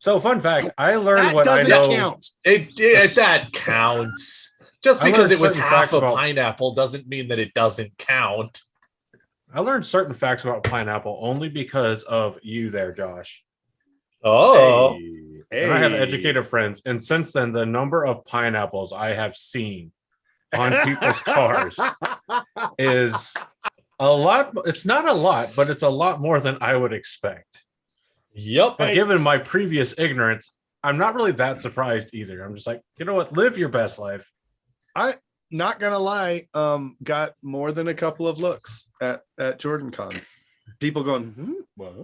So, fun fact, I learned That what I doesn't know. count. That counts. Just I because learned it was certain half facts a about- pineapple doesn't mean that it doesn't count. I learned certain facts about pineapple only because of you there, Josh. Oh, And I have educated friends. And since then, the number of pineapples I have seen on people's cars is a lot. It's not a lot, but it's a lot more than I would expect. Yep. But given my previous ignorance, I'm not really that surprised either. I'm just like, you know what? Live your best life. I not gonna lie, got more than a couple of looks at JordanCon. People going, what?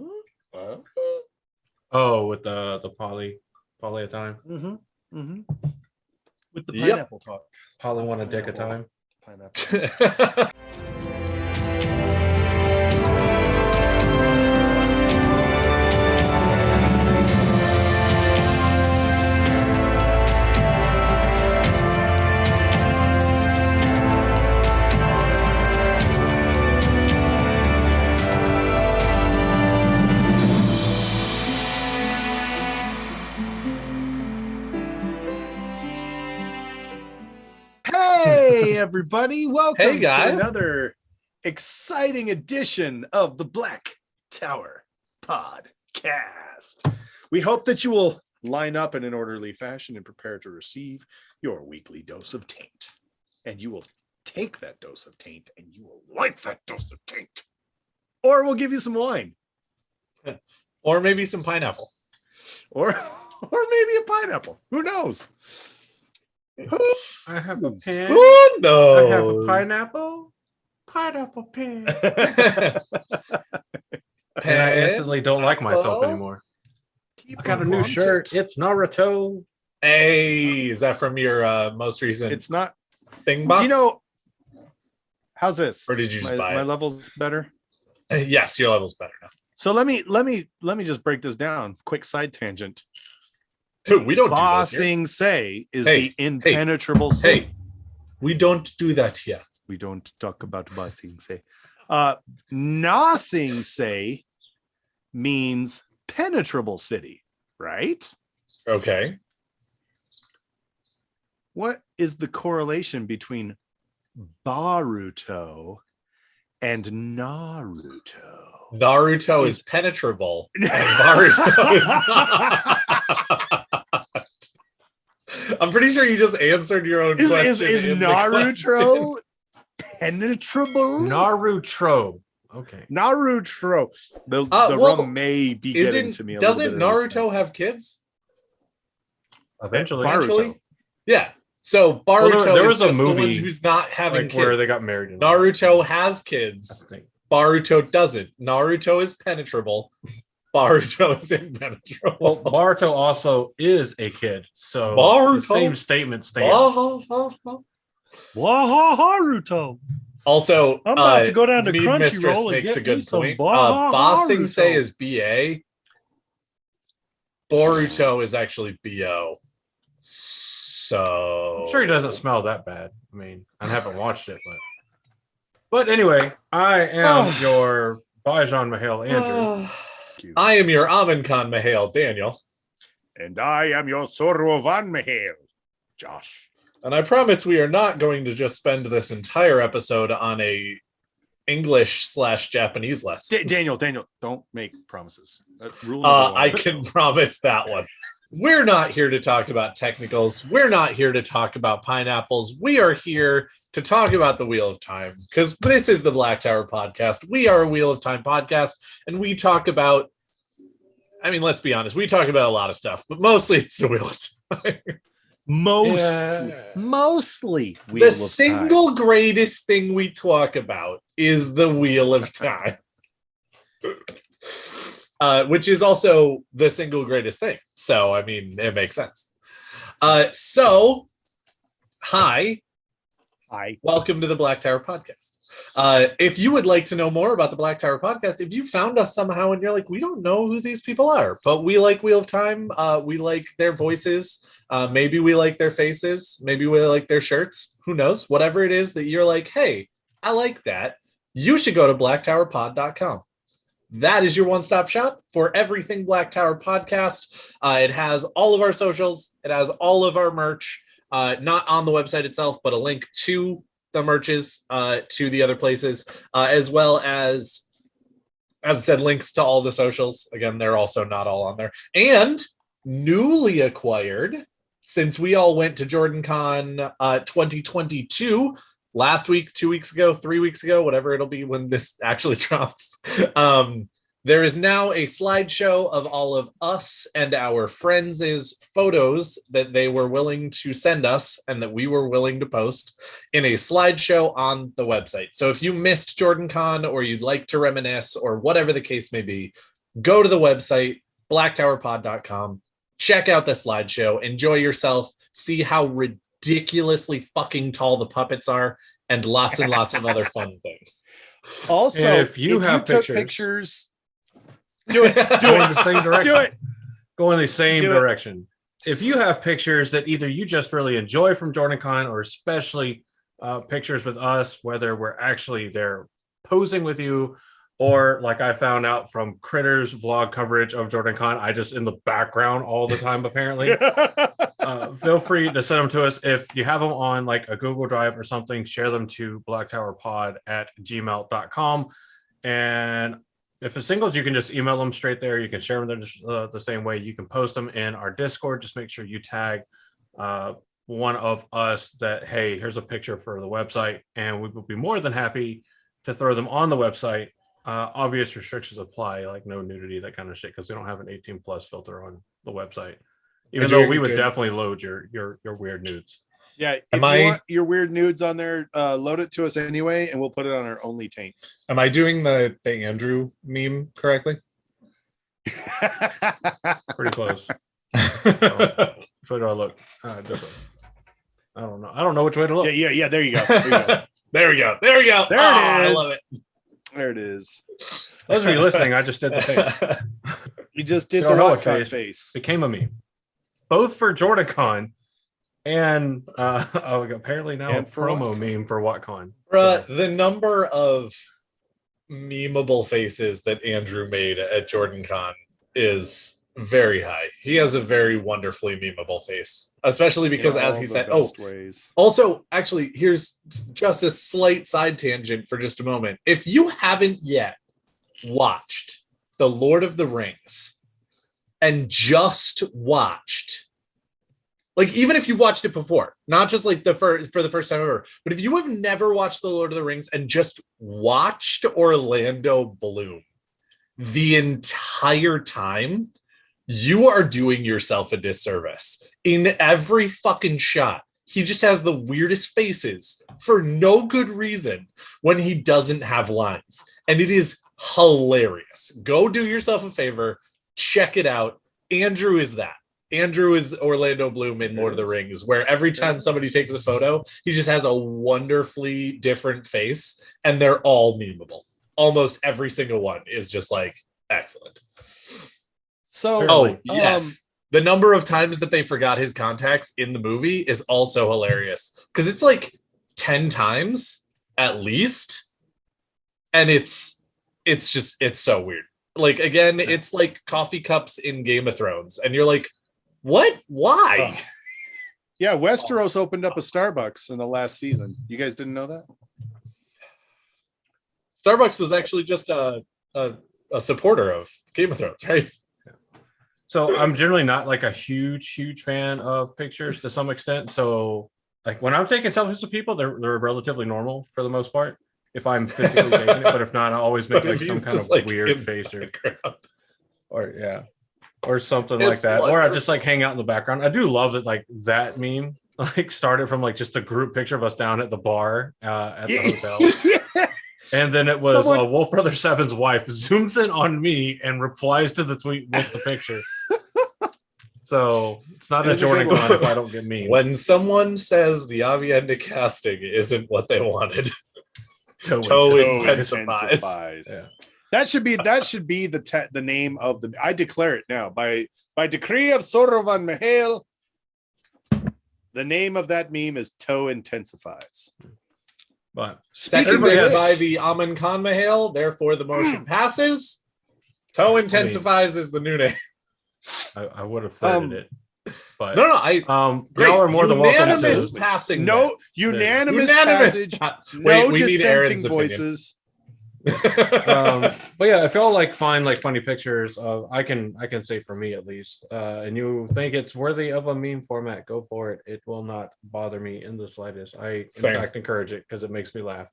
Oh, with the poly a time. With the pineapple talk. Poly one a dick a time. Pineapple. Hey, everybody. Welcome Hey, guys. to another exciting edition of the Black Tower Podcast. We hope that you will line up in an orderly fashion and prepare to receive your weekly dose of taint. And you will take that dose of taint and you will like that dose of taint. Or we'll give you some wine. Or maybe some pineapple. Or maybe a pineapple. Who knows? I have a pen. Oh, no. I have a pineapple. Pineapple pen. And I instantly don't like myself anymore. I got a new shirt. It's Naruto. Hey, is that from your most recent It's not. thing box? Do you know? How's this? Or did you just buy my it? level's better? Yes, your level's better now. So let me just break this down. Quick side tangent. Dude, we don't do Ba this here. Sing Se is Hey, the impenetrable city. Hey, we don't do that here. We don't talk about Ba Sing Se. Na Sing Se means penetrable city, right? Okay. What is the correlation between Baruto and Naruto? Naruto is penetrable, and Naruto is not. I'm pretty sure you just answered your own question. Is in the Naruto penetrable? Naruto. Okay. Naruto. The well, rum may be getting to me. Doesn't Naruto have kids? Eventually. Eventually? Yeah. So Baruto there was is a just the one movie, who's not having Like kids. where they got married. in Naruto has I kids. think. Baruto doesn't. Naruto is penetrable. Baruto is impenetrable. Well, Baruto also is a kid, so Baruto. the same statement stands. Haruto. Also, I'm about to go down to Mead Crunchyroll Mistress and makes get a me good some point. Baruto. Ba Sing Se is BA. Boruto is actually BO. So I'm sure he doesn't smell that bad. I mean, I haven't watched it, but anyway, I am your Bajan Mahale Andrew. I am your Amin Khan Mahale Daniel. And I am your Zoro Van Mahale, Josh. And I promise we are not going to just spend this entire episode on a English/Japanese lesson. Daniel, don't make promises. Rule number one. I can promise that one. We're not here to talk about technicals. We're not here to talk about pineapples. We are here to talk about the Wheel of Time, because this is the Black Tower Podcast. We are a Wheel of Time podcast, and we talk about, I mean, let's be honest, we talk about a lot of stuff, but mostly it's the Wheel of Time. Mostly. The single greatest thing we talk about is the Wheel of Time. Which is also the single greatest thing. So, I mean, it makes sense. Hi. Welcome to the Black Tower Podcast. If you would like to know more about the Black Tower Podcast, if you found us somehow and you're like, we don't know who these people are, but we like Wheel of Time, we like their voices, maybe we like their faces, maybe we like their shirts, who knows? Whatever it is that you're like, hey, I like that, you should go to blacktowerpod.com. That is your one-stop shop for everything Black Tower Podcast. It has all of our socials. It has all of our merch, not on the website itself, but a link to the merches, to the other places, as well as I said, links to all the socials. Again, they're also not all on there. And newly acquired, since we all went to JordanCon 2022 last week, 2 weeks ago, 3 weeks ago, whatever it'll be when this actually drops. There is now a slideshow of all of us and our friends' photos that they were willing to send us and that we were willing to post in a slideshow on the website. So if you missed JordanCon or you'd like to reminisce or whatever the case may be, go to the website, blacktowerpod.com, check out the slideshow, enjoy yourself, see how ridiculously fucking tall the puppets are, and lots of other fun things. Also, if you took pictures, do it. Go in the same direction. Do it. Go in the same Do it. direction. If you have pictures that either you just really enjoy from JordanCon, or especially pictures with us, whether we're actually there posing with you, or like I found out from Critter's vlog coverage of JordanCon, I just in the background all the time apparently. Feel free to send them to us. If you have them on like a Google Drive or something, share them to blacktowerpod@gmail.com. And if it's singles, you can just email them straight there. You can share them the same way. You can post them in our Discord. Just make sure you tag one of us that, hey, here's a picture for the website. And we will be more than happy to throw them on the website. Obvious restrictions apply, like no nudity, that kind of shit, because we don't have an 18 plus filter on the website. Even though we would definitely load your weird nudes. Yeah, if you want your weird nudes on there, load it to us anyway, and we'll put it on our Only Taints. Am I doing the Andrew meme correctly? Pretty close. Which way do I look? Different. I don't know. I don't know which way to look. Yeah. There you go. There you go. There we go. There it is. I love it. There it is. Those of you listening, I just did the face. You just did You the don't know what face. Became a meme. Both for JordanCon and apparently now And a for promo WhatCon. meme for WhatCon. Bruh, the number of memeable faces that Andrew made at JordanCon is very high. He has a very wonderfully memeable face, especially because, as he said, also, actually, here's just a slight side tangent for just a moment. If you haven't yet watched The Lord of the Rings and just watched, like, even if you watched it before, not just like for the first time ever, but if you have never watched The Lord of the Rings and just watched Orlando Bloom the entire time, you are doing yourself a disservice. In every fucking shot, he just has the weirdest faces for no good reason when he doesn't have lines. And it is hilarious. Go do yourself a favor. Check it out. Andrew is that. Andrew is Orlando Bloom in Lord of the Rings, where every time somebody takes a photo, he just has a wonderfully different face, and they're all memeable. Almost every single one is just like excellent. So, yes. The number of times that they forgot his contacts in the movie is also hilarious, because it's like 10 times at least. And it's so weird. Like, again, it's like coffee cups in Game of Thrones. And you're like, what? Why? Yeah, Westeros opened up a Starbucks in the last season. You guys didn't know that? Starbucks was actually just a supporter of Game of Thrones, right? So I'm generally not like a huge fan of pictures to some extent. So like when I'm taking selfies with people, they're relatively normal for the most part. If I'm physically taking it, but if not, I always make like some kind of like weird face or something like that. Or I just like hang out in the background. I do love that, like that meme like started from like just a group picture of us down at the bar at the hotel. And then it was Wolf Brother 7's wife zooms in on me and replies to the tweet with the picture. So it's not a JordanCon if I don't get memes. When someone says the Avienda casting isn't what they wanted, toe intensifies. Yeah. That should be the name of the. I declare it now by decree of Sorovan Mihail. The name of that meme is toe intensifies. But seconded by the Amin Khan Mihail, therefore the motion passes. Toe intensifies is the new name. I would have threaded it, but No, I great. y'all are more than welcome Unanimous to. passing. No, unanimous passage. No we need dissenting Aaron's voices. But yeah, if y'all find funny pictures of, I can say for me at least, and you think it's worthy of a meme format, go for it. It will not bother me in the slightest. I in fact encourage it because it makes me laugh.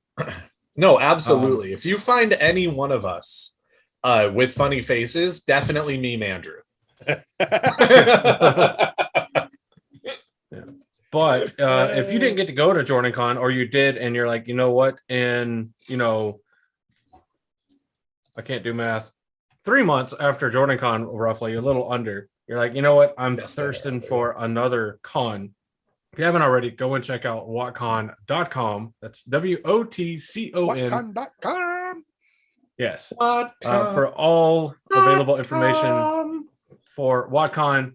No, absolutely. If you find any one of us with funny faces, definitely meme Andrew. Yeah. But if you didn't get to go to JordanCon, or you did and you're like, you know what, and I can't do math, 3 months after JordanCon, roughly a little under, you're like, you know what, I'm thirsting for another con. If you haven't already, go and check out wotcon.com. That's WOTCON. Wotcon.com. Yes. For all available information for WotCon,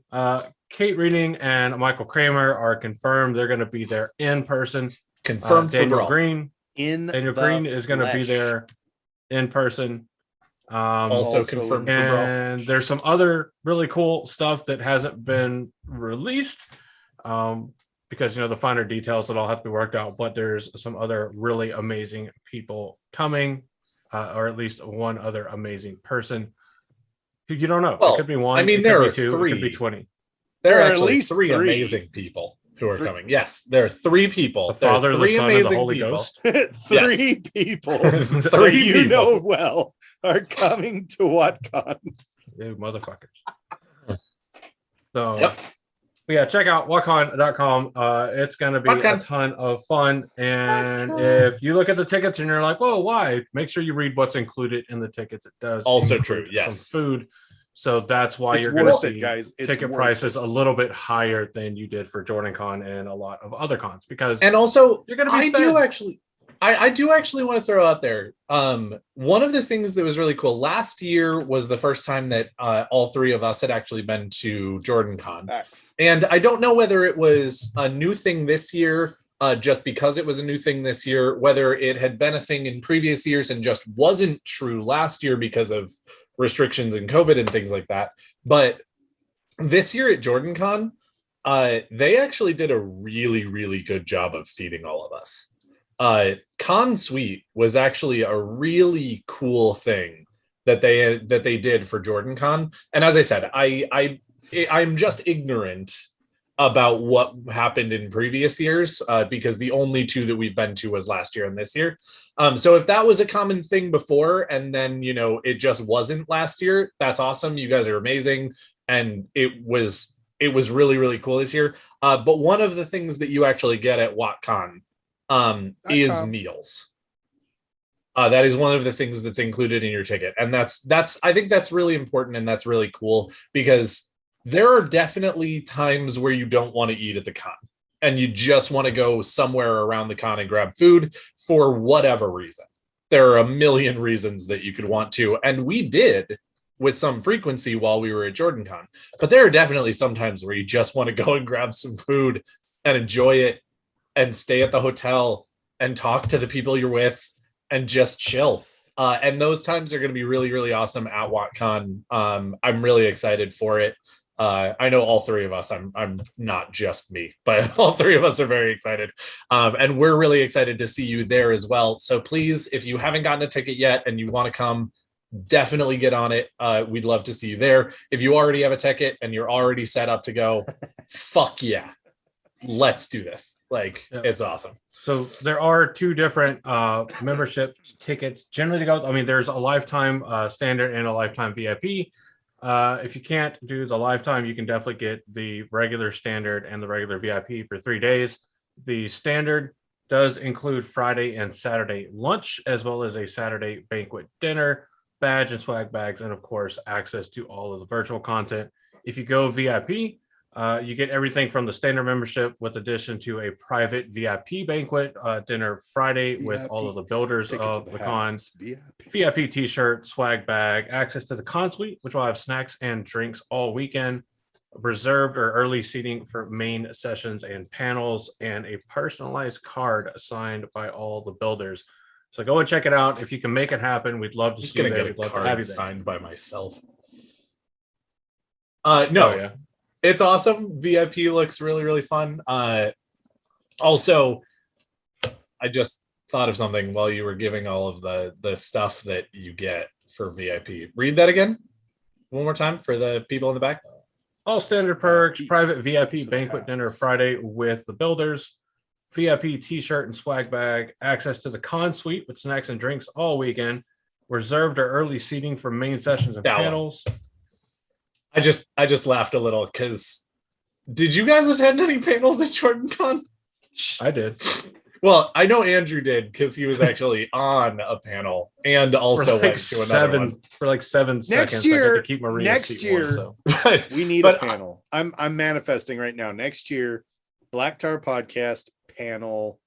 Kate Reading and Michael Kramer are confirmed. They're going to be there in person. Confirmed. Daniel Green. Daniel Green is going to be there in person. Also confirmed. And there's some other really cool stuff that hasn't been released because the finer details that all have to be worked out. But there's some other really amazing people coming, or at least one other amazing person who you don't know. Well, it could be one. I mean, there are two. It could be 20. There are at least three amazing people who are coming. Yes, there are 3 people. The Father, the Son, and the Holy people. Ghost. Three people that you know well are coming to WotCon. You motherfuckers. So, yeah, check out wotcon.com. It's going to be a ton of fun. And if you look at the tickets and you're like, whoa, why? Make sure you read what's included in the tickets. It does also true. Yes. Some food. So that's why you're going to see ticket prices a little bit higher than you did for JordanCon and a lot of other cons, because and also you're going to be I do actually want to throw out there. One of the things that was really cool last year was the first time that all 3 of us had actually been to JordanCon. And I don't know whether it was a new thing this year, just because it was a new thing this year, whether it had been a thing in previous years and just wasn't true last year because of restrictions and COVID and things like that. But this year at JordanCon, they actually did a really, really good job of feeding all of us. Con Suite was actually a really cool thing that they did for JordanCon. And as I said, I'm just ignorant about what happened in previous years, because the only 2 that we've been to was last year and this year. So if that was a common thing before and then it just wasn't last year, that's awesome. You guys are amazing, and it was really, really cool this year. But one of the things that you actually get at WotCon is meals. That is one of the things that's included in your ticket, and that's I think that's really important, and that's really cool, because there are definitely times where you don't want to eat at the con and you just want to go somewhere around the con and grab food for whatever reason. There are a million reasons that you could want to, and we did with some frequency while we were at JordanCon. But there are definitely some times where you just want to go and grab some food and enjoy it and stay at the hotel and talk to the people you're with and just chill. And those times are going to be really, really awesome at WotCon. I'm really excited for it. I know all 3 of us, I'm not just me, but all 3 of us are very excited. And we're really excited to see you there as well. So please, if you haven't gotten a ticket yet and you want to come, definitely get on it. We'd love to see you there. If you already have a ticket and you're already set up to go, fuck yeah, let's do this. It's awesome. So there are 2 different membership tickets generally to go. I mean, there's a lifetime standard and a lifetime VIP. If you can't do the lifetime, you can definitely get the regular standard and the regular VIP for 3 days. The standard does include Friday and Saturday lunch, as well as a Saturday banquet dinner, badge and swag bags, and of course, access to all of the virtual content. If you go VIP, you get everything from the standard membership, with addition to a private VIP banquet dinner Friday with all of the builders of the cons, VIP t-shirt, swag bag, access to the con suite, which will have snacks and drinks all weekend, reserved or early seating for main sessions and panels, and a personalized card signed by all the builders. So go and check it out. If you can make it happen, we'd love to Just see you gonna there. get a We'd love to have card you there. signed by myself. No, Oh, yeah. it's awesome. VIP looks really, really fun. Also, I just thought of something while you were giving all of the stuff that you get for VIP. Read that again one more time for the people in the back. All standard perks, private VIP banquet dinner Friday with the builders, VIP t-shirt and swag bag, access to the con suite with snacks and drinks all weekend, reserved or early seating for main sessions and That one. panels. I just laughed a little because did you guys attend any panels at JordanCon? I did. Well, I know Andrew did because he was actually on a panel and also went to another one. For like 7 seconds. Next year, I got to keep Maria's seat warm, so. we need a panel. I'm manifesting right now. Next year, Black Tower podcast panel.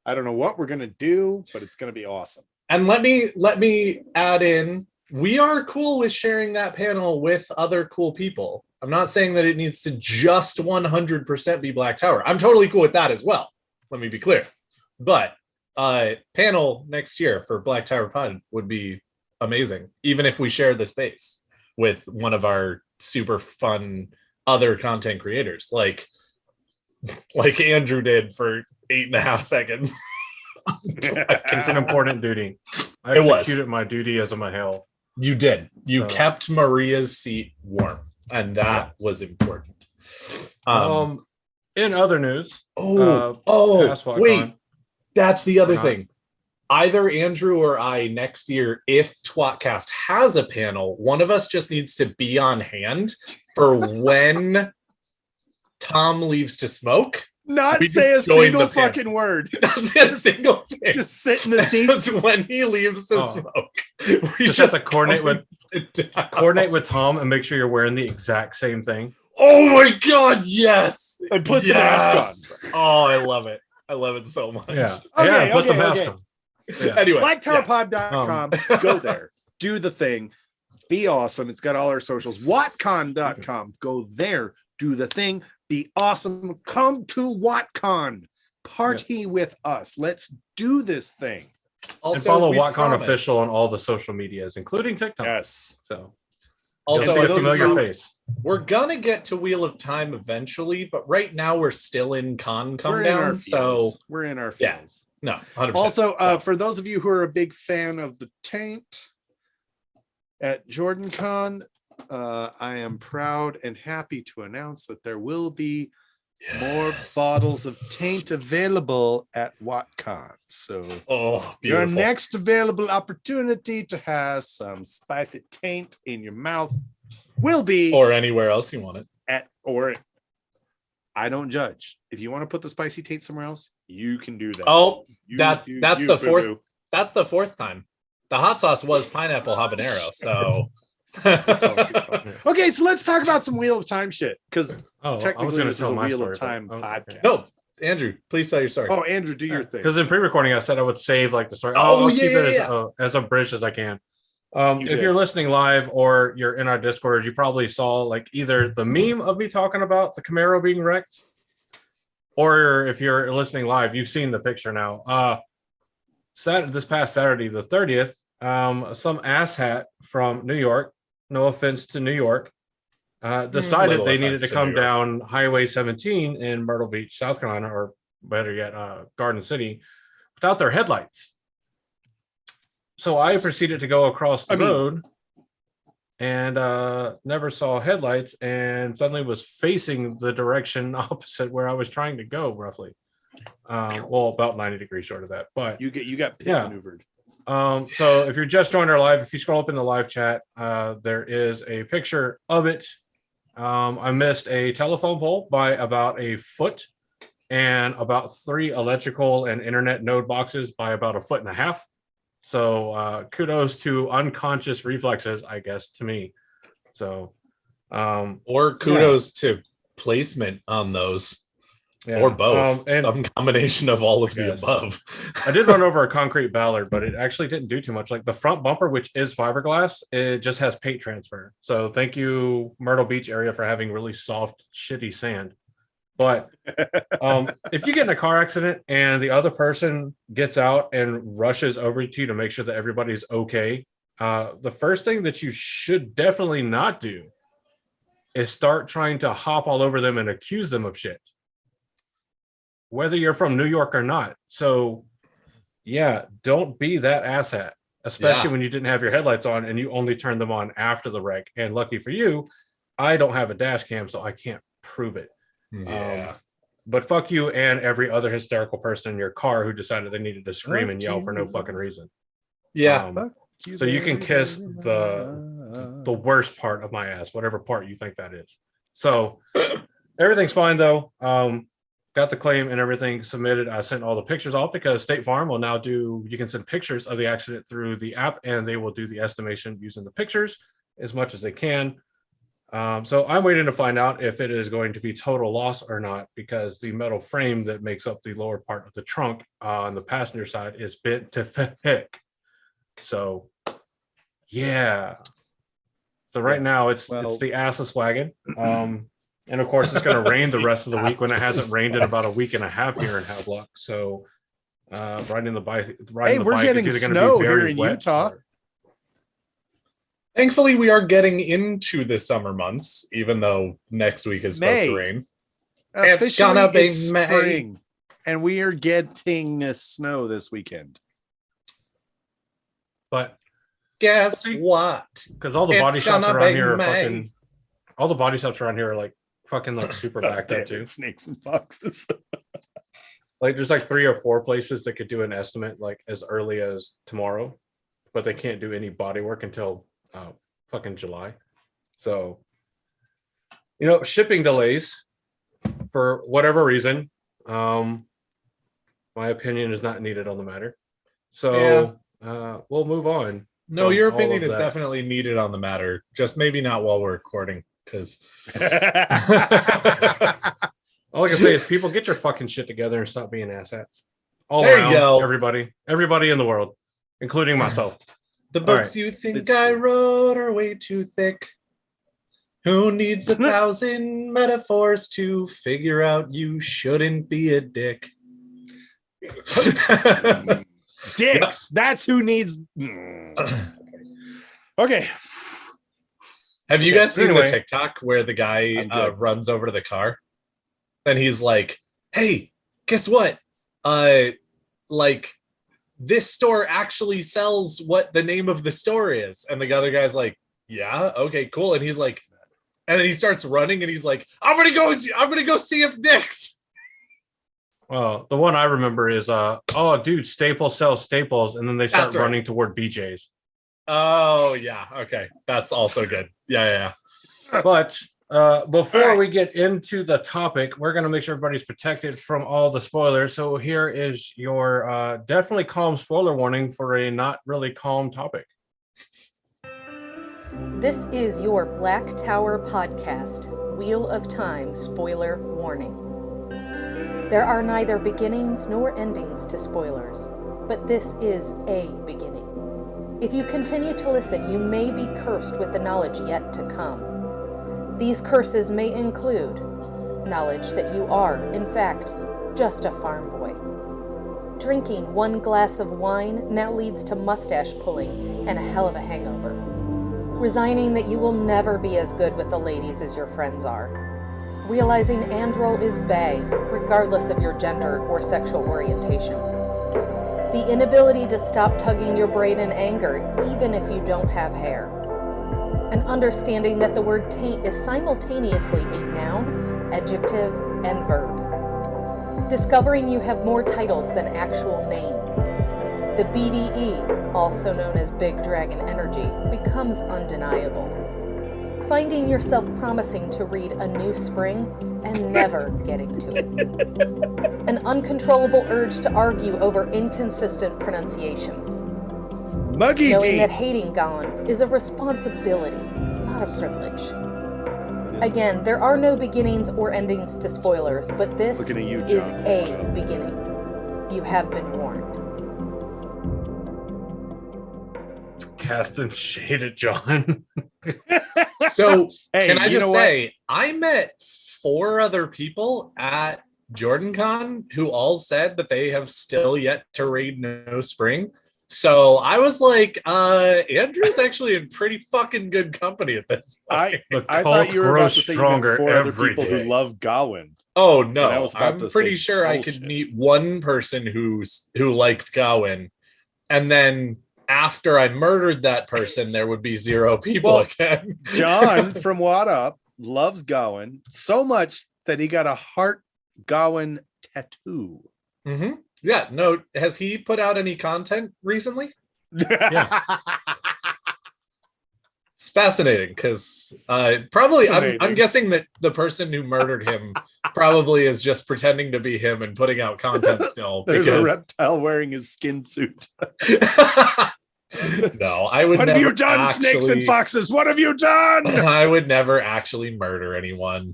I don't know what we're gonna do, but it's gonna be awesome. And let me add in, we are cool with sharing that panel with other cool people. I'm not saying that it needs to just 100% be Black Tower. I'm totally cool with that as well. Let me be clear. But panel next year for Black Tower Pod would be amazing, even if we share the space with one of our super fun other content creators, like Andrew did for 8.5 seconds. It's an important duty. I It was. executed my duty as a Mahale. You did. You kept Maria's seat warm, and that was important. In other news, wait, WatCon. that's the other thing. Either Andrew or I next year, if Twatcast has a panel, one of us just needs to be on hand for when Tom leaves to smoke. Not We say a just join single the panel. fucking word. Not say a single thing. Just sit in the seat. Because when he leaves to smoke, we Just have to coordinate with Tom and make sure you're wearing the exact same thing. Oh my god, yes! And put the mask on. Oh, I love it. I love it so much. Yeah. Okay, Yeah, put the okay, mask okay. on. Yeah. Anyway, BlackTowerPod.com. Go there. Do the thing. Be awesome. It's got all our socials. WatCon.com. Go there. Do the thing. Be awesome. Come to WatCon. Party with us. Let's do this thing. Also, And follow we WatCon promise- official on all the social medias, including TikTok. Yes. So Also, you'll see for a those familiar of you- face. We're gonna get to Wheel of Time eventually, but right now we're still in con come We're in our down. feels. So We're in our Yeah. feels. no, 100%. Also, for those of you who are a big fan of the taint at JordanCon, I am proud and happy to announce that there will be more bottles of taint available at WatCon. So Oh, your beautiful. next available opportunity to have some spicy taint in your mouth will be or anywhere else you want it. I don't judge. If you want to put the spicy taint somewhere else, you can do that. Oh, You that's do the you, fourth. boo-boo. That's the fourth time. The hot sauce was pineapple habanero. So Okay, so let's talk about some Wheel of Time shit because Oh, I was technically going to this is tell a my Wheel story. of Time but- podcast. No, Andrew, please tell your story. Oh, Andrew, do your thing. Because in pre-recording, I said I would save like the story. Oh, I'll yeah, keep it yeah, as abridged as I can. You If did. you're listening live or you're in our Discord, you probably saw like either the meme of me talking about the Camaro being wrecked, or if you're listening live, you've seen the picture now. This past Saturday, the 30th, some asshat from New York, no offense to New York, decided Little they offense needed to to come New York. down Highway 17 in Myrtle Beach, South Carolina, or better yet, Garden City, without their headlights. So I proceeded to go across the road and never saw headlights, and suddenly was facing the direction opposite where I was trying to go, roughly. Well, about 90 degrees short of that. But You got pit Yeah. maneuvered. so if you're just joined our live, if you scroll up in the live chat, there is a picture of it. I missed a telephone pole by about a foot, and about 3 electrical and internet node boxes by about a foot and a half. So kudos to unconscious reflexes, I guess, to me. So or kudos to placement on those, yeah. or both, and some combination of all of the Yes. above. I did run over a concrete ballard, but it actually didn't do too much. Like the front bumper, which is fiberglass, it just has paint transfer. So thank you, Myrtle Beach area, for having really soft, shitty sand. But if you get in a car accident and the other person gets out and rushes over to you to make sure that everybody's okay, the first thing that you should definitely not do is start trying to hop all over them and accuse them of shit, whether you're from New York or not. So yeah, don't be that asshat, especially when you didn't have your headlights on and you only turned them on after the wreck. And lucky for you, I don't have a dash cam, so I can't prove it. Yeah. But fuck you and every other hysterical person in your car who decided they needed to scream and yell for no fucking reason. Yeah. So you can kiss the worst part of my ass, whatever part you think that is. So everything's fine though. Got the claim and everything submitted. I sent all the pictures off because State Farm will now you can send pictures of the accident through the app and they will do the estimation using the pictures as much as they can. So I'm waiting to find out if it is going to be total loss or not, because the metal frame that makes up the lower part of the trunk on the passenger side is bent to thick. So yeah. So right now it's the assless wagon. And of course it's going to rain the rest of the week when it hasn't rained in about a week and a half here in Havelock. So riding the bike is either going to be very wet Utah. Thankfully, we are getting into the summer months, even though next week is supposed to rain. It's gonna be spring, and we are getting snow this weekend. But guess what? Because all the body shops around here are fucking. All the body shops around here are like fucking like super backed up too. Snakes and foxes. Like there's like 3 or 4 places that could do an estimate like as early as tomorrow, but they can't do any body work until fucking July. So shipping delays for whatever reason, my opinion is not needed on the matter. So we'll move on. No, your opinion is definitely needed on the matter, just maybe not while we're recording, because all I can say is people get your fucking shit together and stop being asshats. All there around, you go. everybody in the world, including myself. The books you think I wrote are way too thick. Who needs 1,000 metaphors to figure out you shouldn't be a dick? Dicks. That's who needs. Okay. Have you guys seen the TikTok where the guy runs over to the car and he's like, "Hey, guess what? This store actually sells what the name of the store is." And the other guy's like, "Yeah, okay, cool." And he's like, and then he starts running and he's like, I'm gonna go see if Dick's. Well, the one I remember is dude, Staples sells Staples, and then they start running toward BJ's. Oh yeah, okay. That's also good. Yeah. But before we get into the topic, we're going to make sure everybody's protected from all the spoilers. So here is your definitely calm spoiler warning for a not really calm topic. This is your Black Tower podcast, Wheel of Time spoiler warning. There are neither beginnings nor endings to spoilers, but this is a beginning. If you continue to listen, you may be cursed with the knowledge yet to come. These curses may include knowledge that you are, in fact, just a farm boy. Drinking 1 glass of wine now leads to mustache pulling and a hell of a hangover. Resigning that you will never be as good with the ladies as your friends are. Realizing Androl is bae, regardless of your gender or sexual orientation. The inability to stop tugging your braid in anger, even if you don't have hair. An understanding that the word taint is simultaneously a noun, adjective, and verb. Discovering you have more titles than actual name. The BDE, also known as Big Dragon Energy, becomes undeniable. Finding yourself promising to read A New Spring and never getting to it. An uncontrollable urge to argue over inconsistent pronunciations. Muggy Knowing that hating Gone is a responsibility, not a privilege. Again, there are no beginnings or endings to spoilers, but this is a beginning. You have been warned. Casting shade at John. So, can I just say, I met 4 other people at JordanCon who all said that they have still yet to raid No Spring. So I was like, Andrew's actually in pretty fucking good company at this point. I thought you were about to say you had 4 other people who love Gawain. Oh And I no, was about I'm to pretty say sure I bullshit. could meet one person who liked Gawain, and then after I murdered that person, there would be 0 people Well, again. John from What Up loves Gawain so much that he got a heart Gawain tattoo. Mm-hmm. Yeah, no, has he put out any content recently? Yeah. It's fascinating because probably I'm Fascinating. guessing that the person who murdered him probably is just pretending to be him and putting out content still. There's a because reptile wearing his skin suit. no, I would. What have never you done, snakes and actually- foxes? What have you done? I would never actually murder anyone.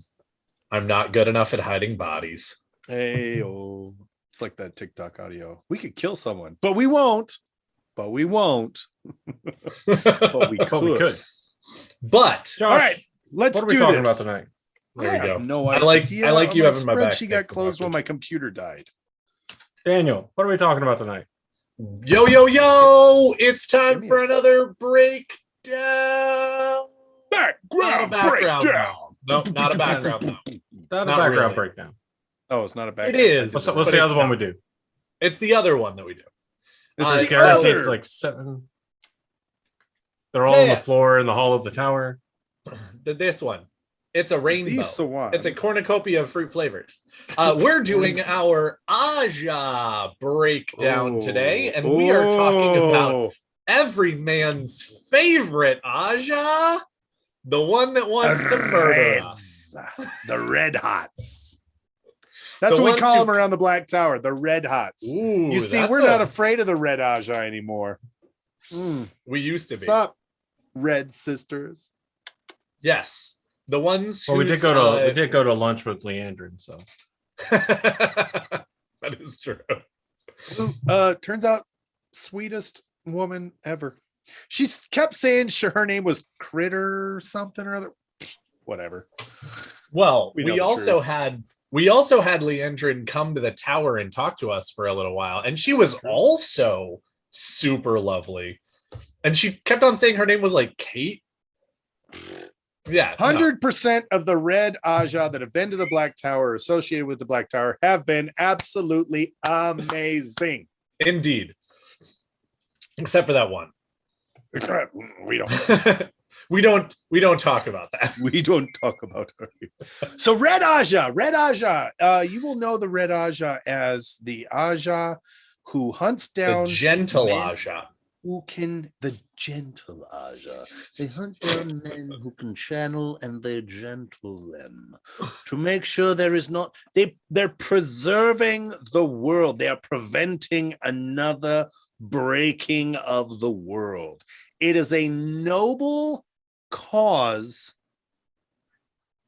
I'm not good enough at hiding bodies. Hey, oh, it's like that TikTok audio. We could kill someone, but we won't. But we won't. But we But we could. But Josh, All right, let's what are we do talking this. about tonight? there I you have go. no I like- idea. I like you My having my back, spreadsheet got snakes and closed when foxes. my computer died. Daniel, what are we talking about tonight? Yo, yo, yo! It's time Give me for a sec. another breakdown. Background background, breakdown. No, not a background. No. Not a Not background really. breakdown. Oh, it's not a background. is. What's, But what's the it's other one not. we do? It's the other one that we do. This Uh, is It's guaranteed other. like 7. They're all on Yeah. the floor in the hall of the tower. This one. It's a rainbow. These one. It's a cornucopia of fruit flavors. We're doing our Aja breakdown today, and we are talking about every man's favorite Aja, the one that wants to murder us. The Red Hots. That's The what we ones call who- them around the Black Tower. The Red Hots. Ooh, You see, that's we're not afraid of the Red Ajah anymore. We used to be. What's up, Red Sisters? Yes, the ones. Well, we did whose, go to lunch with Leandrin, so that is true. Turns out, sweetest woman ever. She kept saying her name was Critter or something or other. Whatever. Well, We know we the also truth. had Leandrin come to the tower and talk to us for a little while, and she was also super lovely. And she kept on saying her name was like Kate. Yeah, no. 100% of the Red Ajah that have been to the Black Tower or associated with the Black Tower have been absolutely amazing. Indeed, except for that one. We don't. We don't talk about that. We don't talk about her. So Red Ajah, you will know the Red Ajah as the Ajah who hunts The down gentle men Aja. who can, the gentle Ajah. They hunt down men who can channel and they gentle them to make sure there is not, they're preserving the world. They are preventing another breaking of the world. It is a noble cause,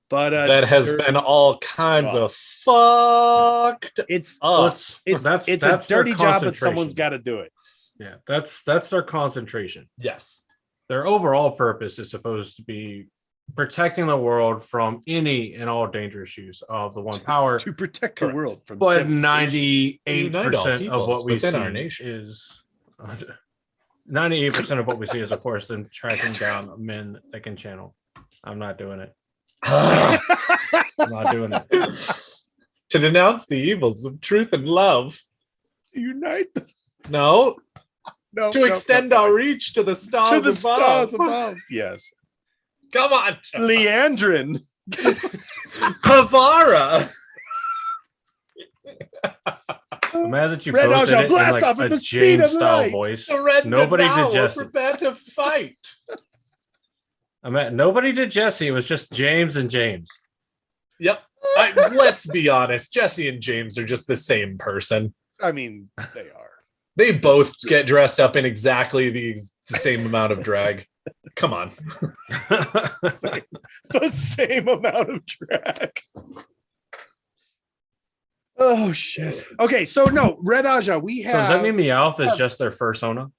but That has been all kinds of fucked. it's Well, it's that's a their dirty job, but someone's concentration. got to do it. Yeah, that's their concentration. Yes. Their overall purpose is supposed to be protecting the world from any and all dangerous use of the one power. To protect Correct. the world from But devastation. 98% of what we within see our nation. is 98% of what we see is, of course, them tracking down men that can channel. I'm not doing it. I'm not doing it. To denounce the evils of truth and love. Unite. No, No, to extend our reach to the stars to the above. stars above. Yes, Come on, Leandrin. Pavara. I'm mad that you Red both did Ajah, it in blast like off at a the speed James of style light. voice. Surrender Nobody now, did Jesse. prepare to fight. Nobody did Jesse. It was just James and James. Yep. Let's be honest. Jesse and James are just the same person. I mean, they are. They both get dressed up in exactly the same amount of drag. Come on. The same amount of drag. Oh shit. Okay, so no, Red Ajah, we So have. does that mean Meowth is just their fursona?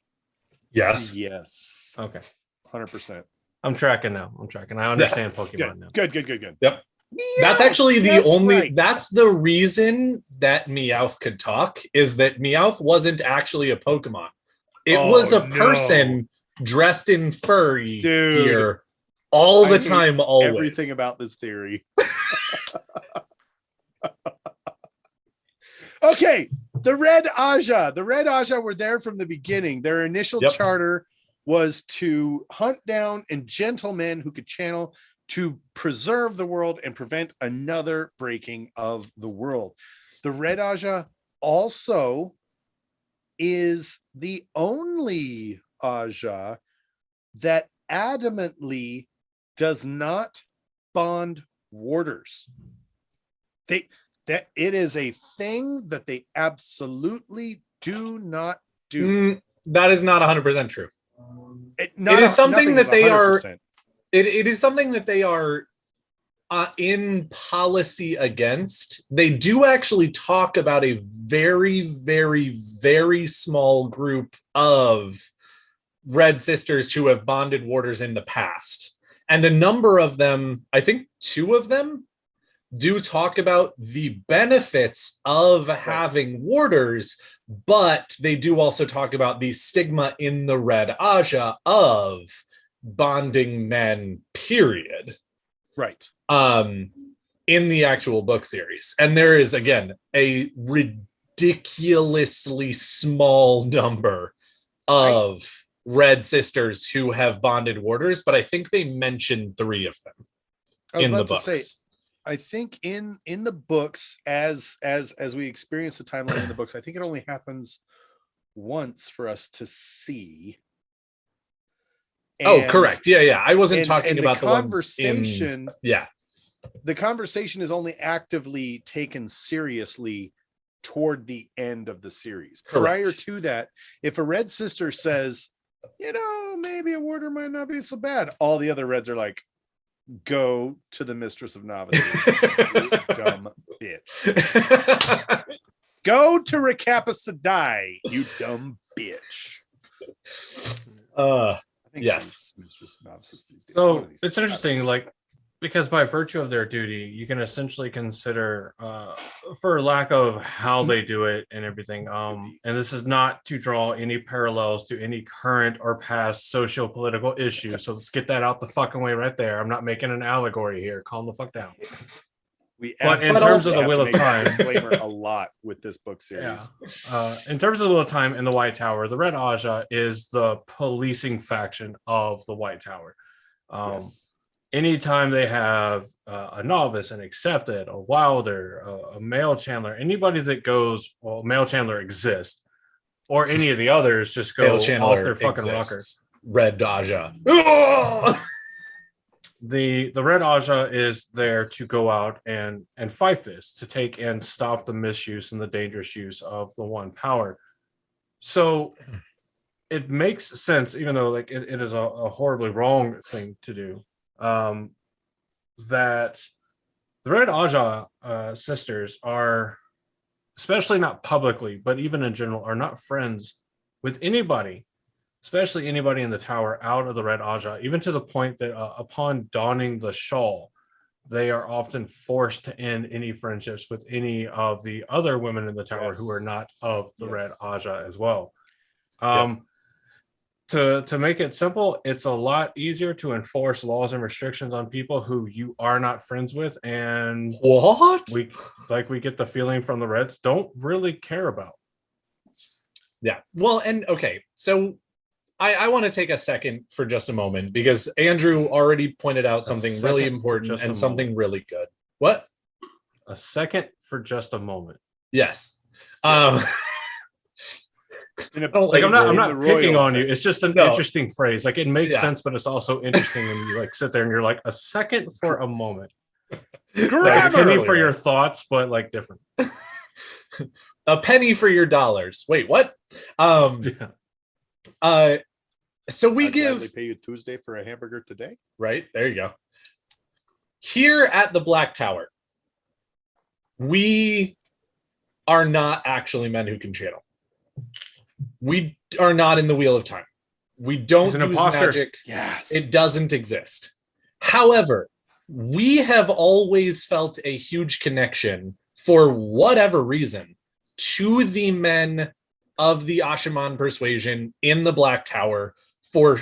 Yes. Yes, Okay. 100%. I'm tracking now. I understand Pokemon Good. now. Good. Yep. That's actually the That's only right. that's the reason that Meowth could talk, is that Meowth wasn't actually a Pokemon. It was a person dressed in furry Dude, gear all I the hate time, always. everything about this theory. Okay, the Red Ajah. The Red Ajah were there from the beginning. Their initial Yep. charter was to hunt down and gentlemen who could channel to preserve the world and prevent another breaking of the world. The Red Ajah also is the only Ajah that adamantly does not bond warders. That it is a thing that they absolutely do not do. That is not 100% true. It is something nothing that is they are 100%. It is something that they are in policy against. They do actually talk about a very, very, very small group of Red Sisters who have bonded warders in the past. And a number of them, I think 2 of them, do talk about the benefits of having warders, but they do also talk about the stigma in the Red Ajah of bonding men, period. Right. In the actual book series. And there is, again, a ridiculously small number of Red Sisters who have bonded warders, but I think they mentioned 3 of them in the books. Say, I think in the books, as we experience the timeline in the books, I think it only happens once for us to see. Correct. Yeah. I wasn't talking about the conversation. Ones in, the conversation is only actively taken seriously toward the end of the series. Correct. Prior to that, if a Red Sister says, maybe a warder might not be so bad, all the other Reds are like, go to the Mistress of Novices, you dumb bitch. Go to Recapacity, you dumb bitch. I think yes. Mistress of Novices these days. So it's interesting, like, because by virtue of their duty, you can essentially consider, for lack of how they do it and everything, and this is not to draw any parallels to any current or past socio-political issues. So let's get that out the fucking way right there. I'm not making an allegory here. Calm the fuck down. But in terms of the Wheel of Time, disclaimer a lot with this book series. In terms of the Wheel of Time and the White Tower, the Red Ajah is the policing faction of the White Tower. Yes. Anytime they have a novice, an accepted, a wilder, a male chandler, anybody that goes, well, male chandler exists, or any of the others just go off their fucking rocker. Red Ajah. The Red Ajah is there to go out and fight this, to take and stop the misuse and the dangerous use of the one power. So it makes sense, even though like it is a horribly wrong thing to do. That the Red Ajah sisters are, especially not publicly, but even in general, are not friends with anybody, especially anybody in the tower out of the Red Ajah, even to the point that upon donning the shawl, they are often forced to end any friendships with any of the other women in the tower who are not of the Red Ajah as well. To make it simple, it's a lot easier to enforce laws and restrictions on people who you are not friends with, and we get the feeling from the Reds don't really care about. Yeah. Well, and okay, so I want to take a second for just a moment, because Andrew already pointed out something really important and something really good. What? A second for just a moment. Yes. I'm not picking on you. It's just an interesting phrase. Like, it makes sense, but it's also interesting when you like sit there and you're like, a second for a moment. Like a penny for your thoughts, but like different. A penny for your dollars. Wait, what? So we gladly pay you Tuesday for a hamburger today. Right, there you go. Here at the Black Tower, we are not actually men who can channel. We are not in the Wheel of Time. We don't use magic. Yes. It doesn't exist. However, we have always felt a huge connection for whatever reason to the men of the Ashaman persuasion in the Black Tower for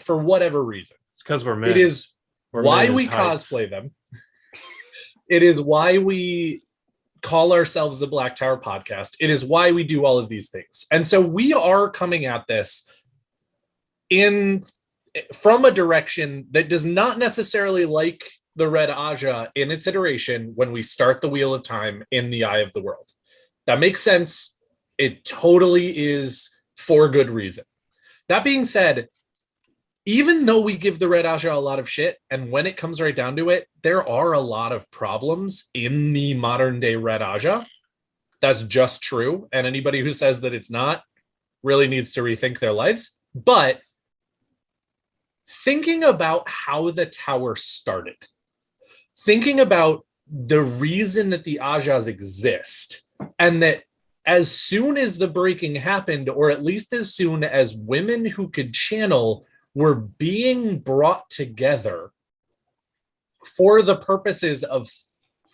whatever reason. It's because we're men. It is We're why men in we tights. cosplay them. It is why we call ourselves the Black Tower Podcast. It is why we do all of these things. And so we are coming at this from a direction that does not necessarily like the Red Ajah in its iteration when we start the Wheel of Time in the Eye of the World. That makes sense. It totally is for good reason. That being said, even though we give the Red Ajah a lot of shit, and when it comes right down to it, there are a lot of problems in the modern day Red Ajah. That's just true. And anybody who says that it's not really needs to rethink their lives. But thinking about how the tower started, thinking about the reason that the Ajahs exist, and that as soon as the breaking happened, or at least as soon as women who could channel were being brought together for the purposes of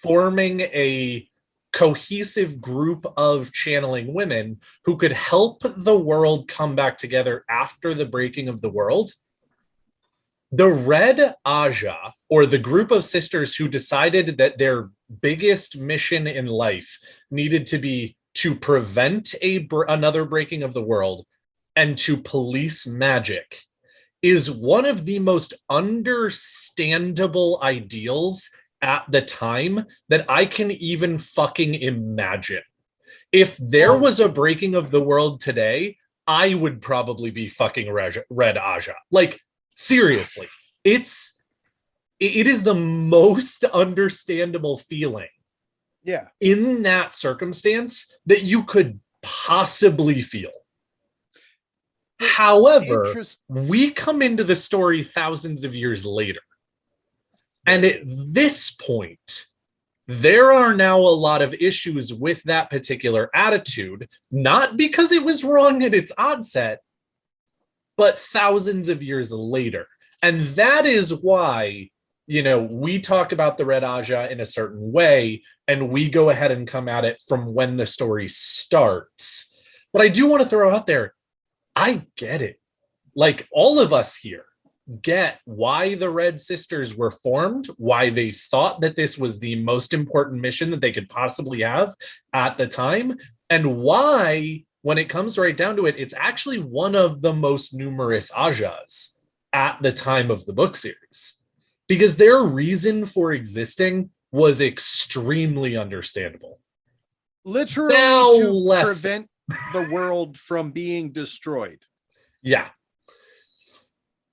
forming a cohesive group of channeling women who could help the world come back together after the breaking of the world, the Red Ajah, or the group of sisters who decided that their biggest mission in life needed to be to prevent another breaking of the world and to police magic, is one of the most understandable ideals at the time that I can even fucking imagine. If there was a breaking of the world today, I would probably be fucking Red Ajah. Like, seriously, it is the most understandable feeling. Yeah. In that circumstance that you could possibly feel. However, we come into the story thousands of years later. And at this point, there are now a lot of issues with that particular attitude, not because it was wrong at its onset, but thousands of years later. And that is why, we talk about the Red Ajah in a certain way, and we go ahead and come at it from when the story starts. But I do want to throw out there, I get it. Like, all of us here get why the Red Sisters were formed, why they thought that this was the most important mission that they could possibly have at the time, and why, when it comes right down to it, it's actually one of the most numerous Ajahs at the time of the book series. Because their reason for existing was extremely understandable. Literally Now to prevent the world from being destroyed. Yeah.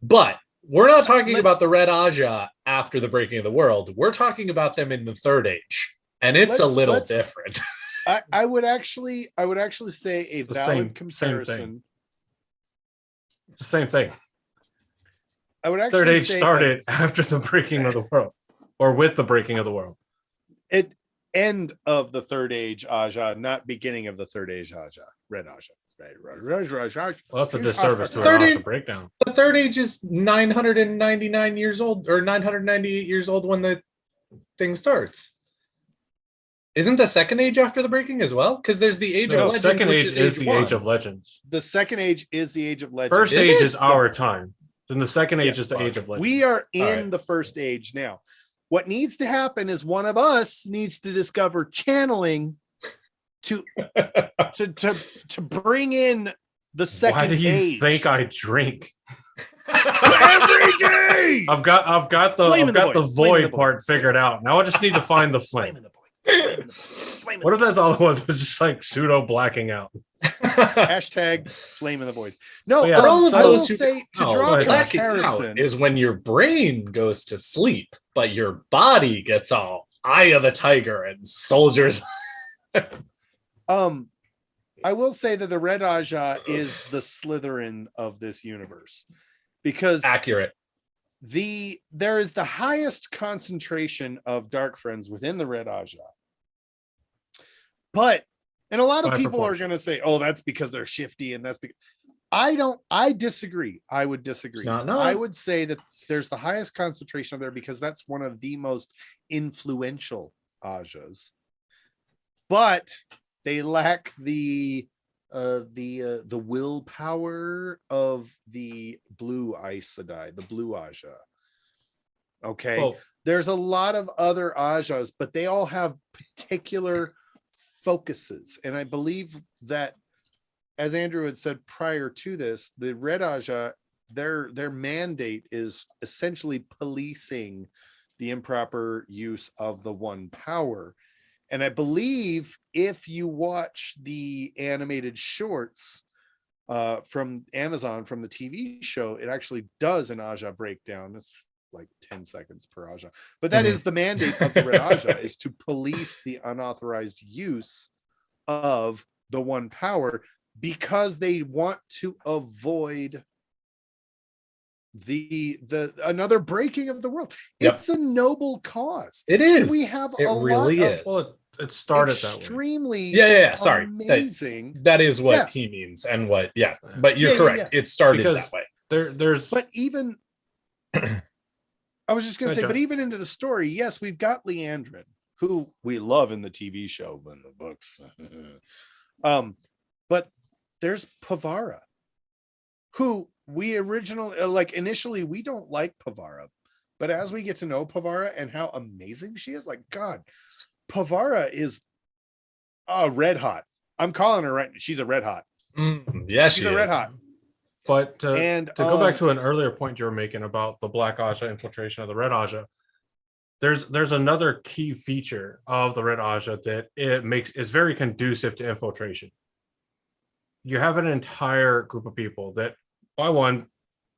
But we're not talking about the Red Ajah after the breaking of the world. We're talking about them in the Third Age. And it's a little different. I would actually say a valid comparison. It's the same thing. I would actually Third Age say started after the breaking of the world, or with the breaking of the world. It end of the Third Age Ajah, not beginning of the Third Age Ajah. Red Ajah. Well, that's a disservice to Third an Age- Ajah breakdown. The Third Age is 999 years old, or 998 years old when the thing starts. Isn't the Second Age after the breaking as well? Because there's the Age of No, Legends. Second which Age is the one. Age of Legends. The Second Age is the Age of Legends. First Is Age it? is our time. Then the Second Age Yes, is the Age of Legends. We are in All right. the First Age now. What needs to happen is one of us needs to discover channeling to bring in the Second Why do you Age. think I drink? Every day? I've got Flame in the the void. Flame in void the void. part figured out. Now I just need to find the Flame flame. in the void. Flame in the void. Flame in What the if that's all it was just like pseudo blacking out? Hashtag flame in the void. No, Oh, yeah. For all of I will those who say to know, draw a blacking comparison. out is when your brain goes to sleep, but your body gets all eye of the tiger and soldiers. I will say that the Red Ajah is the Slytherin of this universe because Accurate. there is the highest concentration of dark friends within the Red Ajah. And a lot of By people are proportion. going to say, "Oh, that's because they're shifty," and that's because I disagree. I would disagree. not I none. would say that there's the highest concentration there because that's one of the most influential Ajas. But they lack the willpower of the blue Aes Sedai, the blue Aja. Okay. Well, There's a lot of other Ajas, but they all have particular focuses. And I believe that, as Andrew had said prior to this, the Red Ajah, their mandate is essentially policing the improper use of the one power. And I believe if you watch the animated shorts from Amazon, from the TV show, it actually does an Ajah breakdown. It's like 10 seconds per Ajah. But that is the mandate of the Red Ajah, is to police the unauthorized use of the one power, because they want to avoid the another breaking of the world. Yep. It's a noble cause. It is. We have It a really lot is. of well, it started that way. extremely Yeah. Sorry. amazing. That is what Yeah. he means, and what. Yeah, but you're Yeah, correct. It started Because that way. There's But even I was just gonna Go say, ahead, but John. even into the story, yes, we've got Leandrin, who we love in the TV show, but in the books. But there's Pavara, who we originally initially we don't like Pavara, but as we get to know Pavara and how amazing she is, like, God, Pavara is red hot. I'm calling her right. She's a red hot. Yeah, She's she a red is. hot. But And to go back to an earlier point you were making about the Black Ajah infiltration of the Red Ajah, there's another key feature of the Red Ajah that is very conducive to infiltration. You have an entire group of people that, by one,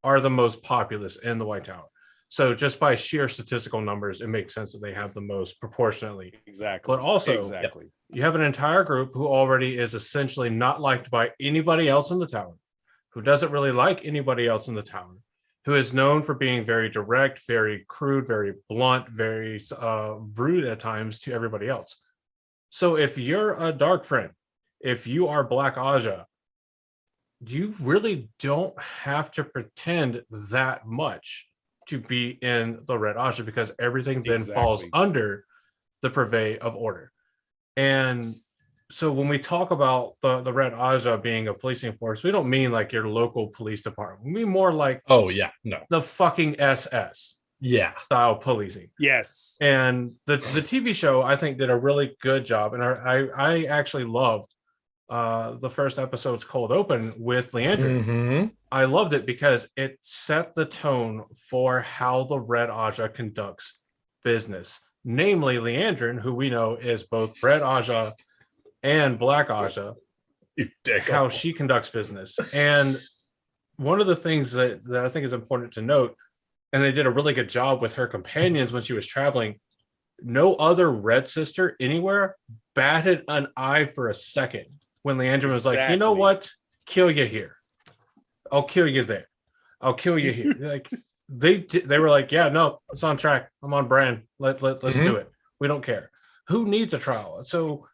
are the most populous in the White Tower. So just by sheer statistical numbers, it makes sense that they have the most proportionately. exactly. But also, exactly. you have an entire group who already is essentially not liked by anybody else in the tower, who doesn't really like anybody else in the tower, who is known for being very direct, very crude, very blunt, very rude at times to everybody else. So if you're a dark friend, if you are Black Ajah, you really don't have to pretend that much to be in the Red Ajah, because everything then falls Exactly. under the purvey of order. And so when we talk about the Red Ajah being a policing force, we don't mean like your local police department. We mean more like Oh yeah, no, the fucking SS yeah, style policing. Yes. And the TV show, I think, did a really good job. And I actually loved the first episode's cold open with Leandrin. Mhm. I loved it because it set the tone for how the Red Ajah conducts business. Namely, Leandrin, who we know is both Red Ajah and Black Ajah, You dick. how she conducts business. And one of the things that I think is important to note, and they did a really good job with her companions when she was traveling, no other Red Sister anywhere batted an eye for a second when Leandrin was like, you know Exactly. what? Kill you here. I'll kill you there. I'll kill you here. Like they were like, yeah, no, it's on track. I'm on brand. Let's do it. We don't care. Who needs a trial? So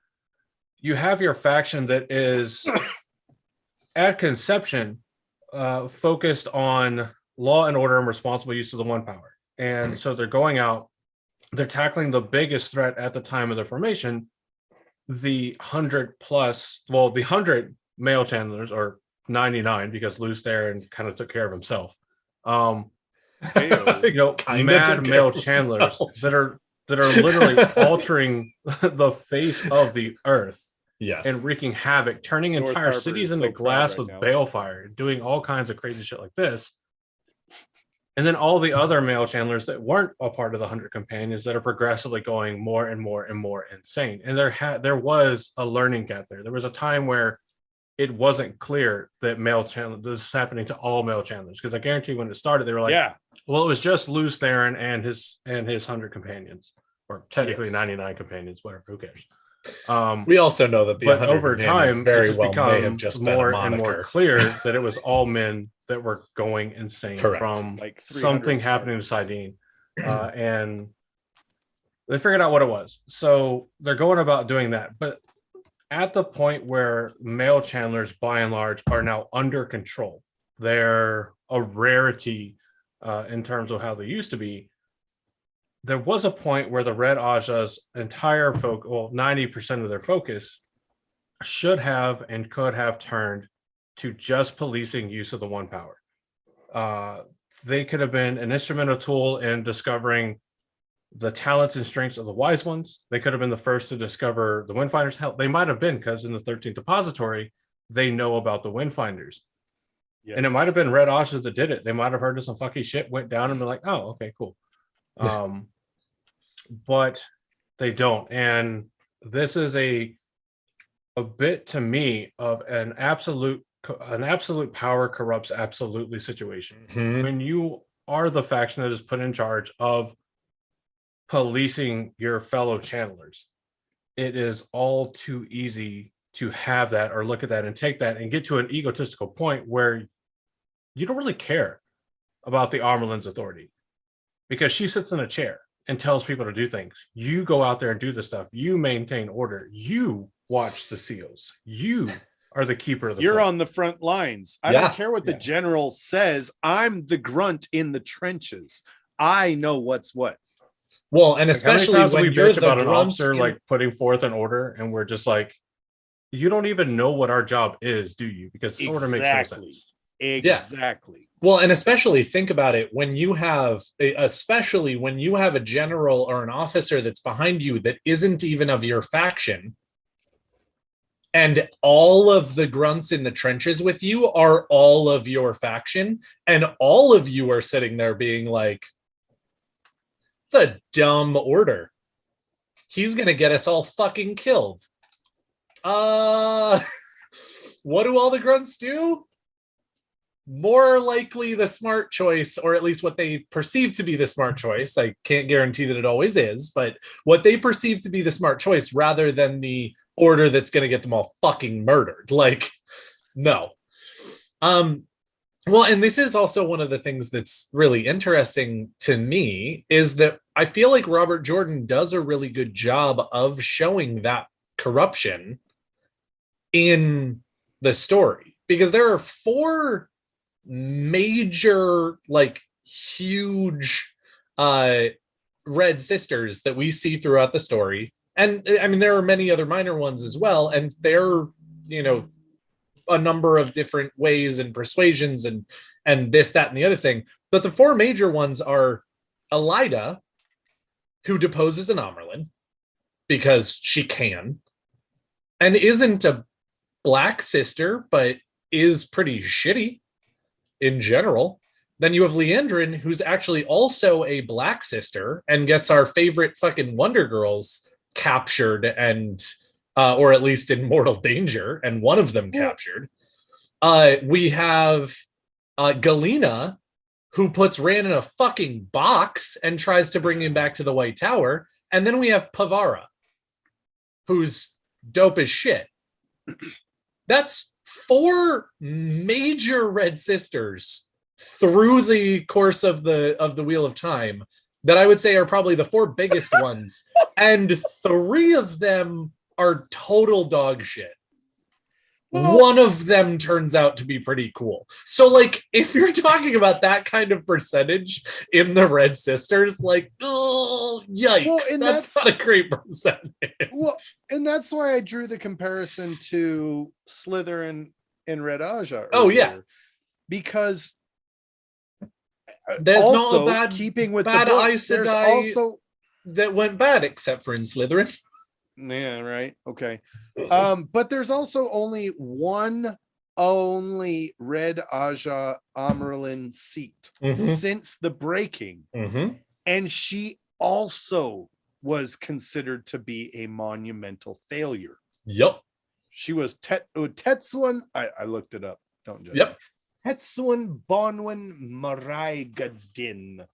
you have your faction that is at conception focused on law and order and responsible use of the one power. And so they're going out, they're tackling the biggest threat at the time of their formation, the 100 male channelers, or 99, because Luce there and kind of took care of himself. Heyo. Mad male channelers that are literally altering the face of the earth Yes. and wreaking havoc, turning North entire Harbor cities is into so proud glass right with now. balefire, doing all kinds of crazy shit like this. And then all the other male channelers that weren't a part of the 100 companions that are progressively going more and more and more insane. And there was a learning gap there. There was a time where it wasn't clear that male channel this is happening to all male channelers, because I guarantee when it started, they were like, Yeah. well, it was just Luce Theron and his 100 companions, or technically Yes. 99 companions, whatever, who cares. We also know that the But 100 over Companions time, it very just well may have become just been a more and more moniker. clear that it was all men that were going insane Correct. from Like 300 something happening to Spartans. Sidene. And they figured out what it was. So they're going about doing that. But at the point where male channelers, by and large, are now under control. They're a rarity in terms of how they used to be. There was a point where the Red Ajah's entire 90% of their focus should have and could have turned to just policing use of the One Power. They could have been an instrumental tool in discovering the talents and strengths of the Wise Ones. They could have been the first to discover the Windfinders. Hell, they might have been, because in the 13th Depository, they know about the Windfinders. Yes. And it might have been Red Ajah that did it. They might have heard of some fucking shit, went down and been like, oh, okay, cool. But they don't. And this is a bit to me of an absolute power corrupts absolutely situation. Mm-hmm. When you are the faction that is put in charge of policing your fellow channelers, it is all too easy to have that or look at that and take that and get to an egotistical point where you don't really care about the Amarlin's authority, because she sits in a chair and tells people to do things. You go out there and do the stuff. You maintain order. You watch the seals. You are the keeper of the You're fort. on the front lines. I don't care what the general says. I'm the grunt in the trenches. I know what's what. Well, and especially when we bitch about an officer like putting forth an order, and we're just like, you don't even know what our job is, do you? Because it sort of makes no sense. Exactly. Yeah. Well, and especially think about it when you have a general or an officer that's behind you that isn't even of your faction, and all of the grunts in the trenches with you are all of your faction, and all of you are sitting there being like, it's a dumb order. He's going to get us all fucking killed. What do all the grunts do? More likely the smart choice, or at least what they perceive to be the smart choice. I can't guarantee that it always is, but what they perceive to be the smart choice rather than the order that's going to get them all fucking murdered. Like, no. Well, and this is also one of the things that's really interesting to me is that I feel like Robert Jordan does a really good job of showing that corruption in the story, because there are 4 major, like, huge red sisters that we see throughout the story. And I mean, there are many other minor ones as well, and they're, a number of different ways and persuasions and this, that, and the other thing. But the 4 major ones are Elida, who deposes an Amarlin because she can, and isn't a black sister, but is pretty shitty in general. Then you have Leandrin, who's actually also a black sister and gets our favorite fucking Wonder Girls captured and or at least in mortal danger, and one of them captured. We have Galena, who puts Rand in a fucking box and tries to bring him back to the White Tower. And then we have Pavara, who's dope as shit. That's 4 major red sisters through the course of the Wheel of Time that I would say are probably the 4 biggest ones. And 3 of them are total dog shit. One of them turns out to be pretty cool. So, like, if you're talking about that kind of percentage in the Red Sisters, like, oh, yikes. Well, that's not a great percentage. Well, and that's why I drew the comparison to Slytherin and Red Ajah earlier. Oh, yeah. Because there's also, not a bad, keeping with bad the books, there's also that went bad, except for in Slytherin. Yeah, right. Okay. But there's also only one Red Ajah Amarlin seat since the breaking. And she also was considered to be a monumental failure. Yep. She was Tetsuan. I looked it up. Don't judge. Yep. Tetsuan Bonwin Maraigadin.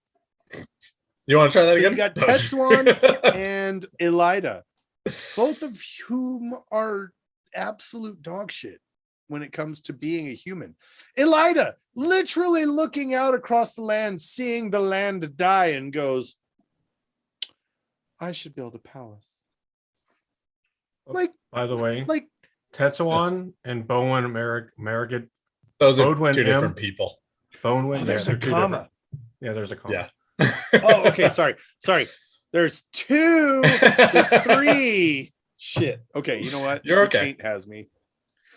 You want to try that again? You got Tetsuan and Elida, both of whom are absolute dog shit when it comes to being a human. Elida literally looking out across the land, seeing the land die, and goes, I should build a palace. Like, By the way, like Tetsuan and Bowen American Those are Bodwin two M. different people. Bowen. there's yeah, a they're two comma. different. Yeah, there's a comma. Yeah. Oh, okay. Sorry. There's 2. There's 3. Shit. Okay. You know what? You're The okay. taint has me.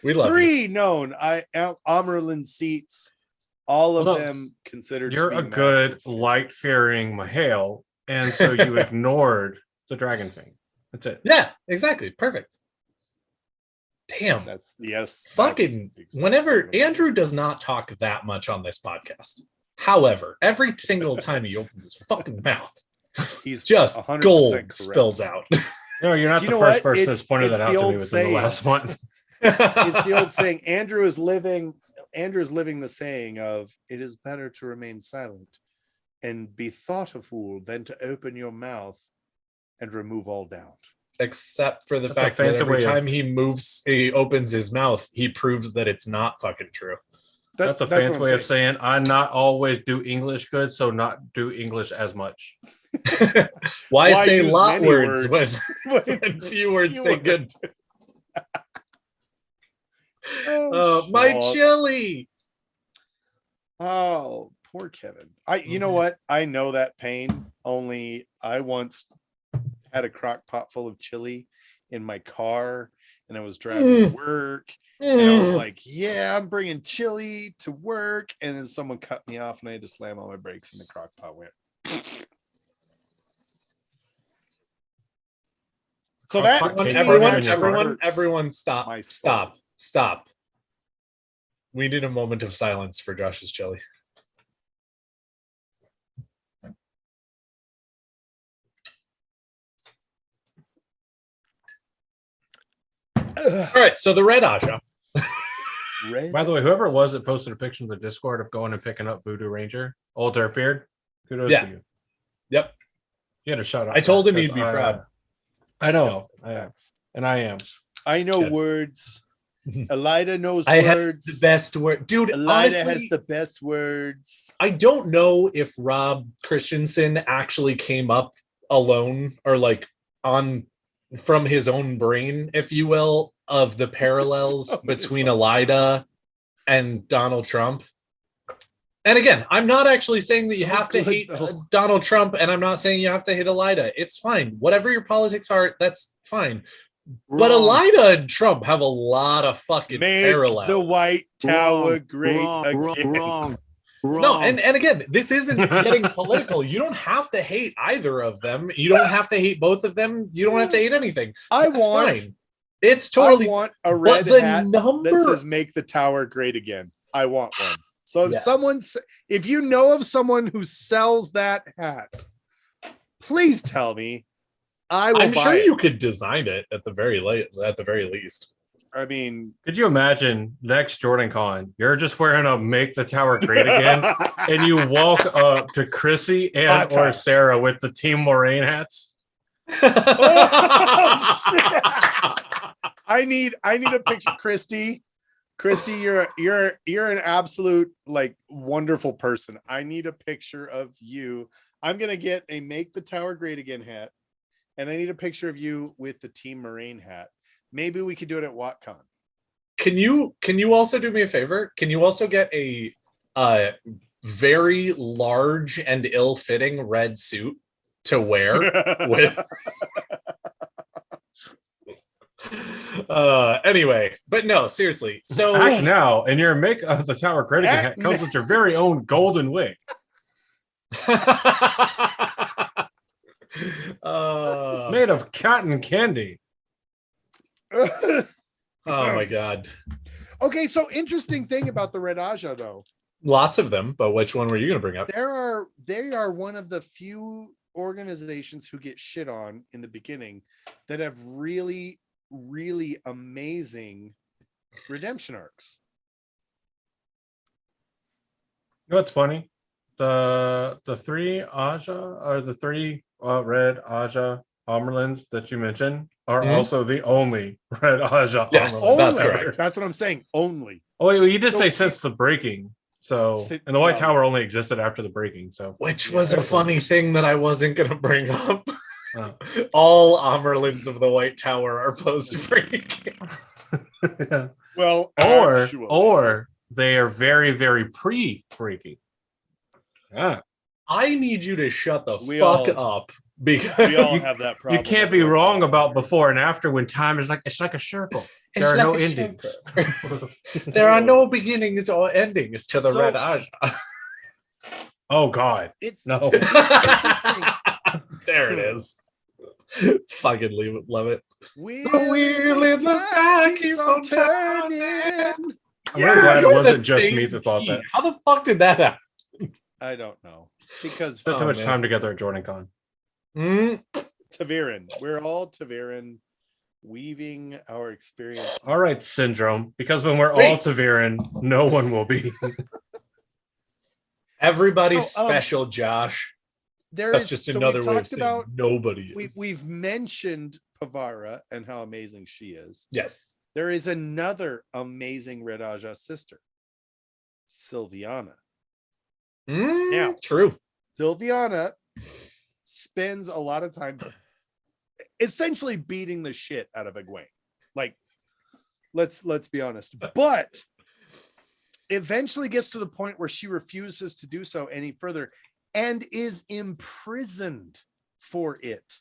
We love you. 3 known. Amerlin seats. All of Well, no, them considered. You're to a be good massive. light-fearing Mahale, and so you ignored the dragon thing. That's it. Yeah, exactly. Perfect. Damn. That's yes. Fucking that's whenever exactly- Andrew does not talk that much on this podcast. However, every single time he opens his fucking mouth, he's just 100% gold correct. spills out. No, you're not Do the you know first what? person that's pointed It's that out the to me old within saying. the last one. It's the old saying. Andrew is living the saying of it is better to remain silent and be thought a fool than to open your mouth and remove all doubt. Except for the That's a fact that fancy every way of- time he opens his mouth, he proves that it's not fucking true. That's a what fancy I'm way of saying. saying I not always do English good, so not do English as much. Why say use lot many words when, When- when few words few say words. good? Oh, My shit. chili. Oh, poor Kevin. You know what? I know that pain. Only I once had a crock pot full of chili in my car and I was driving to work and I was like, yeah, I'm bringing chili to work. And then someone cut me off and I had to slam on my brakes and the crock pot went. So that Crock pot see, cake burger in your everyone, hurts stop, my soul. stop. We need a moment of silence for Josh's chili. All right, so the Red Ajah. Red. By the way, whoever it was that posted a picture in the Discord of going and picking up Voodoo Ranger, old Beard, kudos Yeah. to you. Yep. You had a shout out. I told him because he'd be proud. I know. I am. And I am. I know Good. words. Elida knows I have words. the best word, dude. Elida Honestly, has the best words. I don't know if Rob Christensen actually came up alone or like on from his own brain, if you will, of the parallels between Elida and Donald Trump. And again, I'm not actually saying that you So have to good, hate though. Donald Trump, and I'm not saying you have to hate Elida. It's fine. Whatever your politics are, that's fine. But Elida and Trump have a lot of fucking Make parallels. the White Tower Wrong, great wrong, again. wrong. No, and again, this isn't getting political. You don't have to hate either of them. You don't have to hate both of them. You don't have to hate anything. I That's want, fine. It's totally. I want a but red the hat number. that says "Make the Tower Great Again." I want one. So if Yes. if you know of someone who sells that hat, please tell me. I will I'm buy sure it. you could design it at the very least. I mean, Could you imagine next Jordan Con? You're just wearing a "Make the Tower Great Again," and you walk up to Chrissy and Hot or top. Sarah with the Team Moraine hats. I need a picture, Christy. Christy, you're an absolute like wonderful person. I need a picture of you. I'm gonna get a "Make the Tower Great Again" hat, and I need a picture of you with the Team Moraine hat. Maybe we could do it at WatCon. Can you also do me a favor? Can you also get a very large and ill-fitting red suit to wear with anyway, but no, seriously. So Act now, and your "Make the Tower Great Again" hat Act comes with your very own golden wig. Made of cotton candy. oh my god. Okay, so interesting thing about the Red Ajah though. Lots of them, but which one were you going to bring up? They are one of the few organizations who get shit on in the beginning that have really amazing redemption arcs. You know what's funny? The three Aja or the three Red Aja Amerlins that you mentioned are Mhm. also the only Red Aja Yes, Amerlins. that's Only. correct. That's what I'm saying. Only. Oh, wait, you did So say it- since the breaking. So, Si- and the White well- Tower only existed after the breaking. So, Which Yeah, was a that's funny thing that I wasn't going to bring up. All Amerlins of the White Tower are opposed to breaking. Yeah. Well, Or actually, or they are very, very pre-breaking. Yeah. I need you to shut the We fuck all- up because we all have that problem. You can't every be once in a wrong while. about before and after when time is it's like a circle. There are like no a endings. there are no beginnings or endings to the So- Red Ajah. Oh God. It's No. interesting. There it is. Fucking love it. Wheel in the sky keeps on turning. I'm really glad it you're wasn't the just same me that thought key. that. How the fuck did that happen? I don't know because Spent too Oh, much man. time together at Jordan Con. Taviran. We're all Taviran, weaving our experience. All right, Syndrome. Because when we're all Wait. Taviran, no one will be. Everybody's Oh, special, Josh. There That's just another way of saying nobody is. We've mentioned Pavara and how amazing she is. Yes. There is another amazing Red Ajah sister, Sylviana. Now- True. Sylviana spends a lot of time essentially beating the shit out of Egwene. Like, let's be honest. But eventually gets to the point where she refuses to do so any further and is imprisoned for it.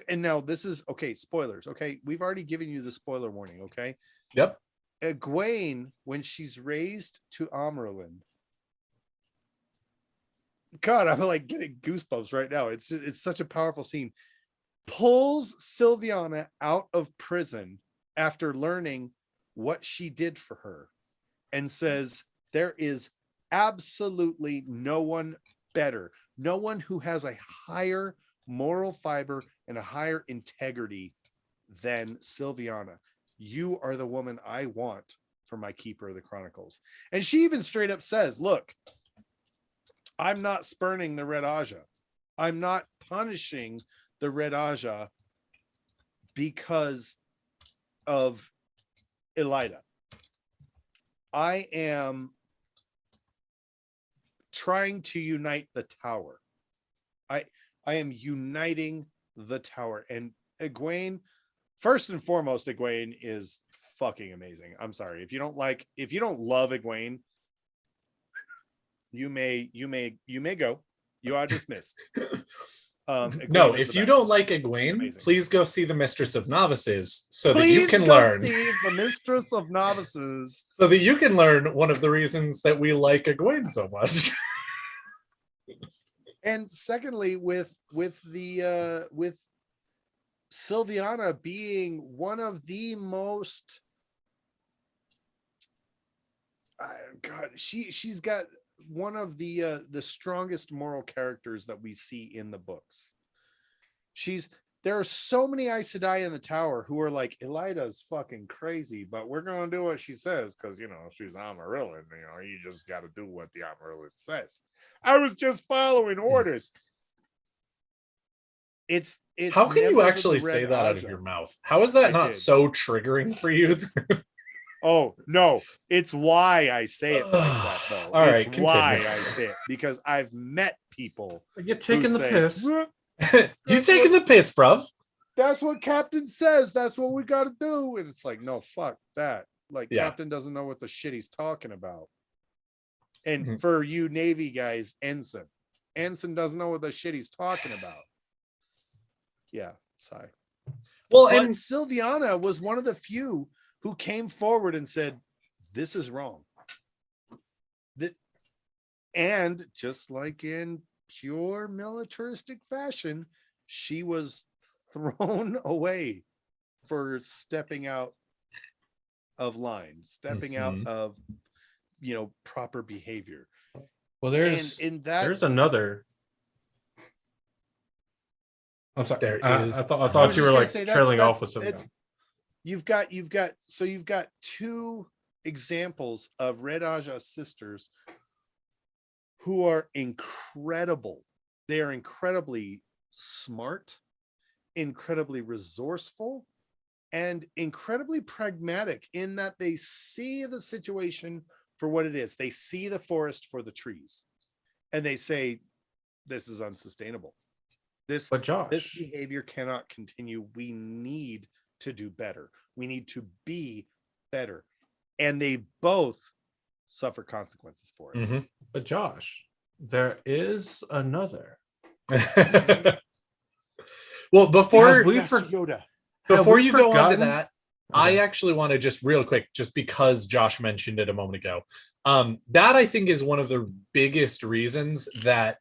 And now this is okay, spoilers. Okay, we've already given you the spoiler warning. Okay, Yep. Egwene, when she's raised to Amerlin, God, I'm like getting goosebumps right now. It's such a powerful scene. Pulls Sylviana out of prison after learning what she did for her and says, there is absolutely no one better, no one who has a higher moral fiber and a higher integrity than Sylviana. You are the woman I want for my Keeper of the Chronicles. And she even straight up says, look, I'm not spurning the Red Ajah. I'm not punishing the Red Ajah because of Elida. I am trying to unite the tower. I am uniting the tower. And Egwene, first and foremost, Egwene is fucking amazing. I'm sorry. If you don't love Egwene, you may go. You are dismissed. No, if you don't like Egwene, Amazing. please go see the Mistress of Novices so that Please you can go learn. see the Mistress of Novices. So that you can learn one of the reasons that we like Egwene so much. And secondly, with Sylviana being one of the most God, she's got one of the strongest moral characters that we see in the books. There are so many Aes Sedai in the tower who are like, Elida's fucking crazy, but we're gonna do what she says because she's Amarillin. You just got to do what the Amarillin says. I was just following orders. It's How can you members of actually the Red say that out of Ajah. your mouth? How is that I not did. so triggering for you? Oh no, it's why I say it like that though. All right, it's why continue. I say it because I've met people You're taking who the say, piss. You taking the piss, bruv? that's what Captain says. That's what we got to do. And it's like, no, fuck that. Like, Yeah. Captain doesn't know what the shit he's talking about. And Mhm. for you Navy guys, Ensign doesn't know what the shit he's talking about. Yeah, sorry. Well, But and Sylviana was one of the few who came forward and said, this is wrong. And just like in pure militaristic fashion, she was thrown away for stepping out of line, stepping out of proper behavior. Well, And in that, there's another. I'm sorry. There is- I I thought was you just were gonna like say trailing off with something. that's- you've got two examples of Red Ajah sisters who are incredible. They are incredibly smart, incredibly resourceful, and incredibly pragmatic in that they see the situation for what it is. They see the forest for the trees and they say, this is unsustainable. This But Josh, this behavior cannot continue. We need to do better. We need to be better. And they both suffer consequences for it. but Josh, there is another. Well, before Have we Yes, for- Yoda. before we you go on to forgotten? that, I actually want to just real quick, just because Josh mentioned it a moment ago. That I think is one of the biggest reasons that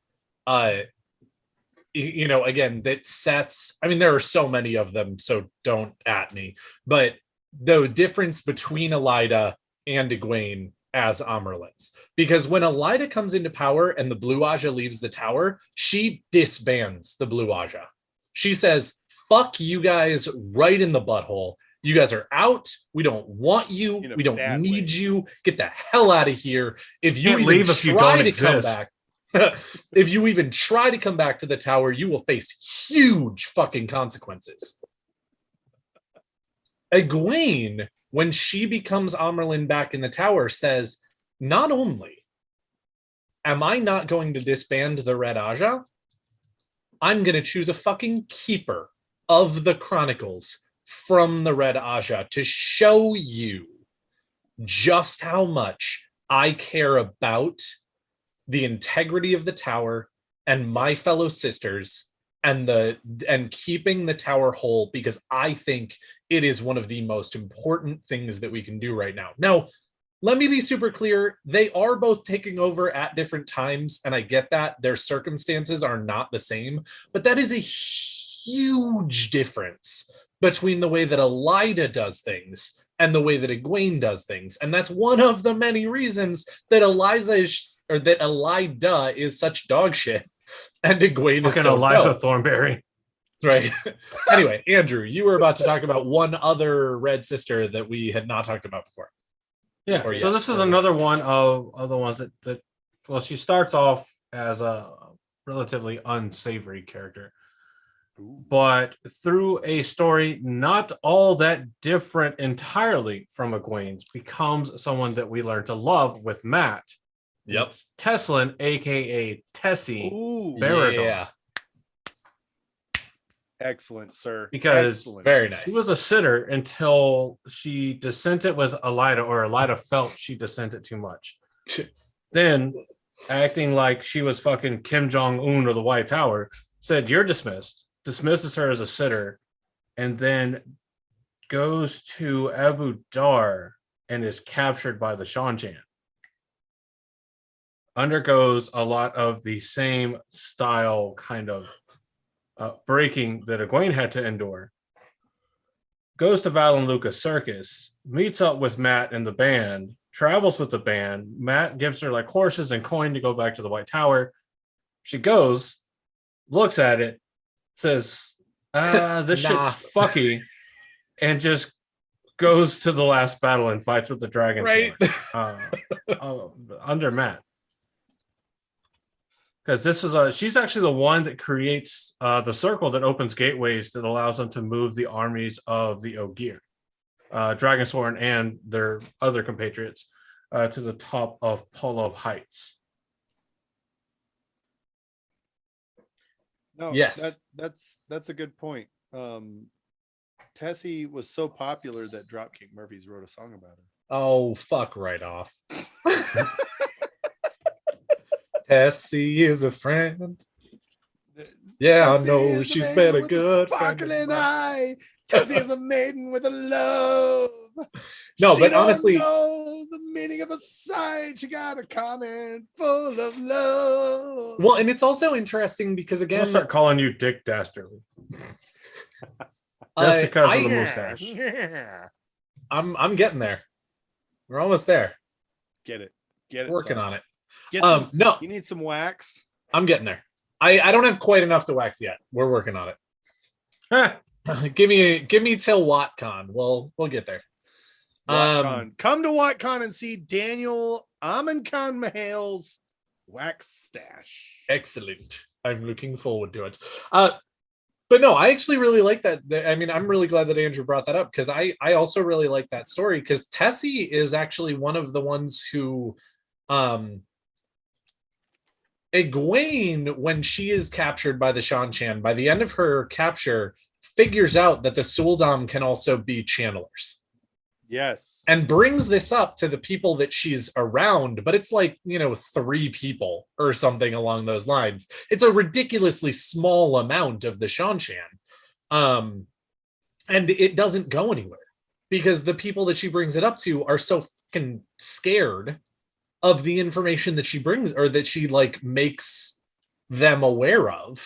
again, that sets, I mean, there are so many of them, so don't at me, but the difference between Elida and Egwene as Amerlins. Because when Elida comes into power and the Blue Ajah leaves the tower, she disbands the Blue Ajah. She says, fuck you guys right in the butthole. You guys are out. We don't want you. In a We don't bad need way. you. Get the hell out of here. If you Can't even leave if you try don't to come exist. back, if you even try to come back to the tower, you will face huge fucking consequences. Egwene, when she becomes Amerlin back in the tower, says, not only am I not going to disband the Red Ajah, I'm going to choose a fucking keeper of the Chronicles from the Red Ajah to show you just how much I care about the integrity of the tower and my fellow sisters and keeping the tower whole, because I think it is one of the most important things that we can do right now. Now, let me be super clear. They are both taking over at different times, and I get that their circumstances are not the same, but that is a huge difference between the way that Elida does things and the way that Egwene does things. And that's one of the many reasons that Elida is such dog shit and Egwene is Fucking so Eliza dope. Thornberry. Right. Anyway, Andrew, you were about to talk about one other red sister that we had not talked about before. Yeah. Or So yes, this is or- another one of the ones that well, she starts off as a relatively unsavory character, but through a story not all that different entirely from Egwene's, becomes someone that we learn to love with Matt. Yep. It's Teslin, aka Tessie, Ooh, Baradon. Yeah. excellent, sir. Because Excellent. Very nice. She was a sitter until she dissented with Elida, or Elida felt she dissented too much. Then, acting like she was fucking Kim Jong-un or the White Tower, said, "You're dismissed," dismisses her as a sitter, and then goes to Abu Dar and is captured by the Shanjan. Undergoes a lot of the same style kind of breaking that Egwene had to endure. Goes to Val and Lucas Circus, meets up with Matt and the band, travels with the band. Matt gives her like horses and coin to go back to the White Tower. She goes, looks at it, says, this Nah. shit's fucky, and just goes to the last battle and fights with the dragon. Right. Under Matt. Because this is she's actually the one that creates the circle that opens gateways that allows them to move the armies of the Ogier, Dragonsworn, and their other compatriots to the top of Polo Heights. No, Yes. that's a good point. Tessie was so popular that Dropkick Murphys wrote a song about her. Oh, fuck right off. Tessie is a friend. Yeah, I Tessie know is she's the been maiden a with good the friend. of sparkling mine. eye. Tessie is a maiden with a love. No, She but don't honestly- know the meaning of a sign. She got a comment full of love. Well, and it's also interesting because I'll again, start calling you Dick Dastardly. Just because of the mustache. Yeah. I'm getting there. We're almost there. Get it. Working on it. Get some, No, you need some wax. I'm getting there. I don't have quite enough to wax yet. We're working on it. give me till WatCon. We'll get there. WatCon. Come to WatCon and see Daniel Amin Khan Mahal's wax stash. Excellent. I'm looking forward to it. But no, I actually really like that. I mean, I'm really glad that Andrew brought that up because I also really like that story because Tessie is actually one of the ones who Egwene, when she is captured by the Shanchan, by the end of her capture, figures out that the Suldam can also be channelers. Yes. And brings this up to the people that she's around, but it's like, 3 people or something along those lines. It's a ridiculously small amount of the Shanchan. And it doesn't go anywhere because the people that she brings it up to are so fucking scared of the information that she brings, or that she like makes them aware of,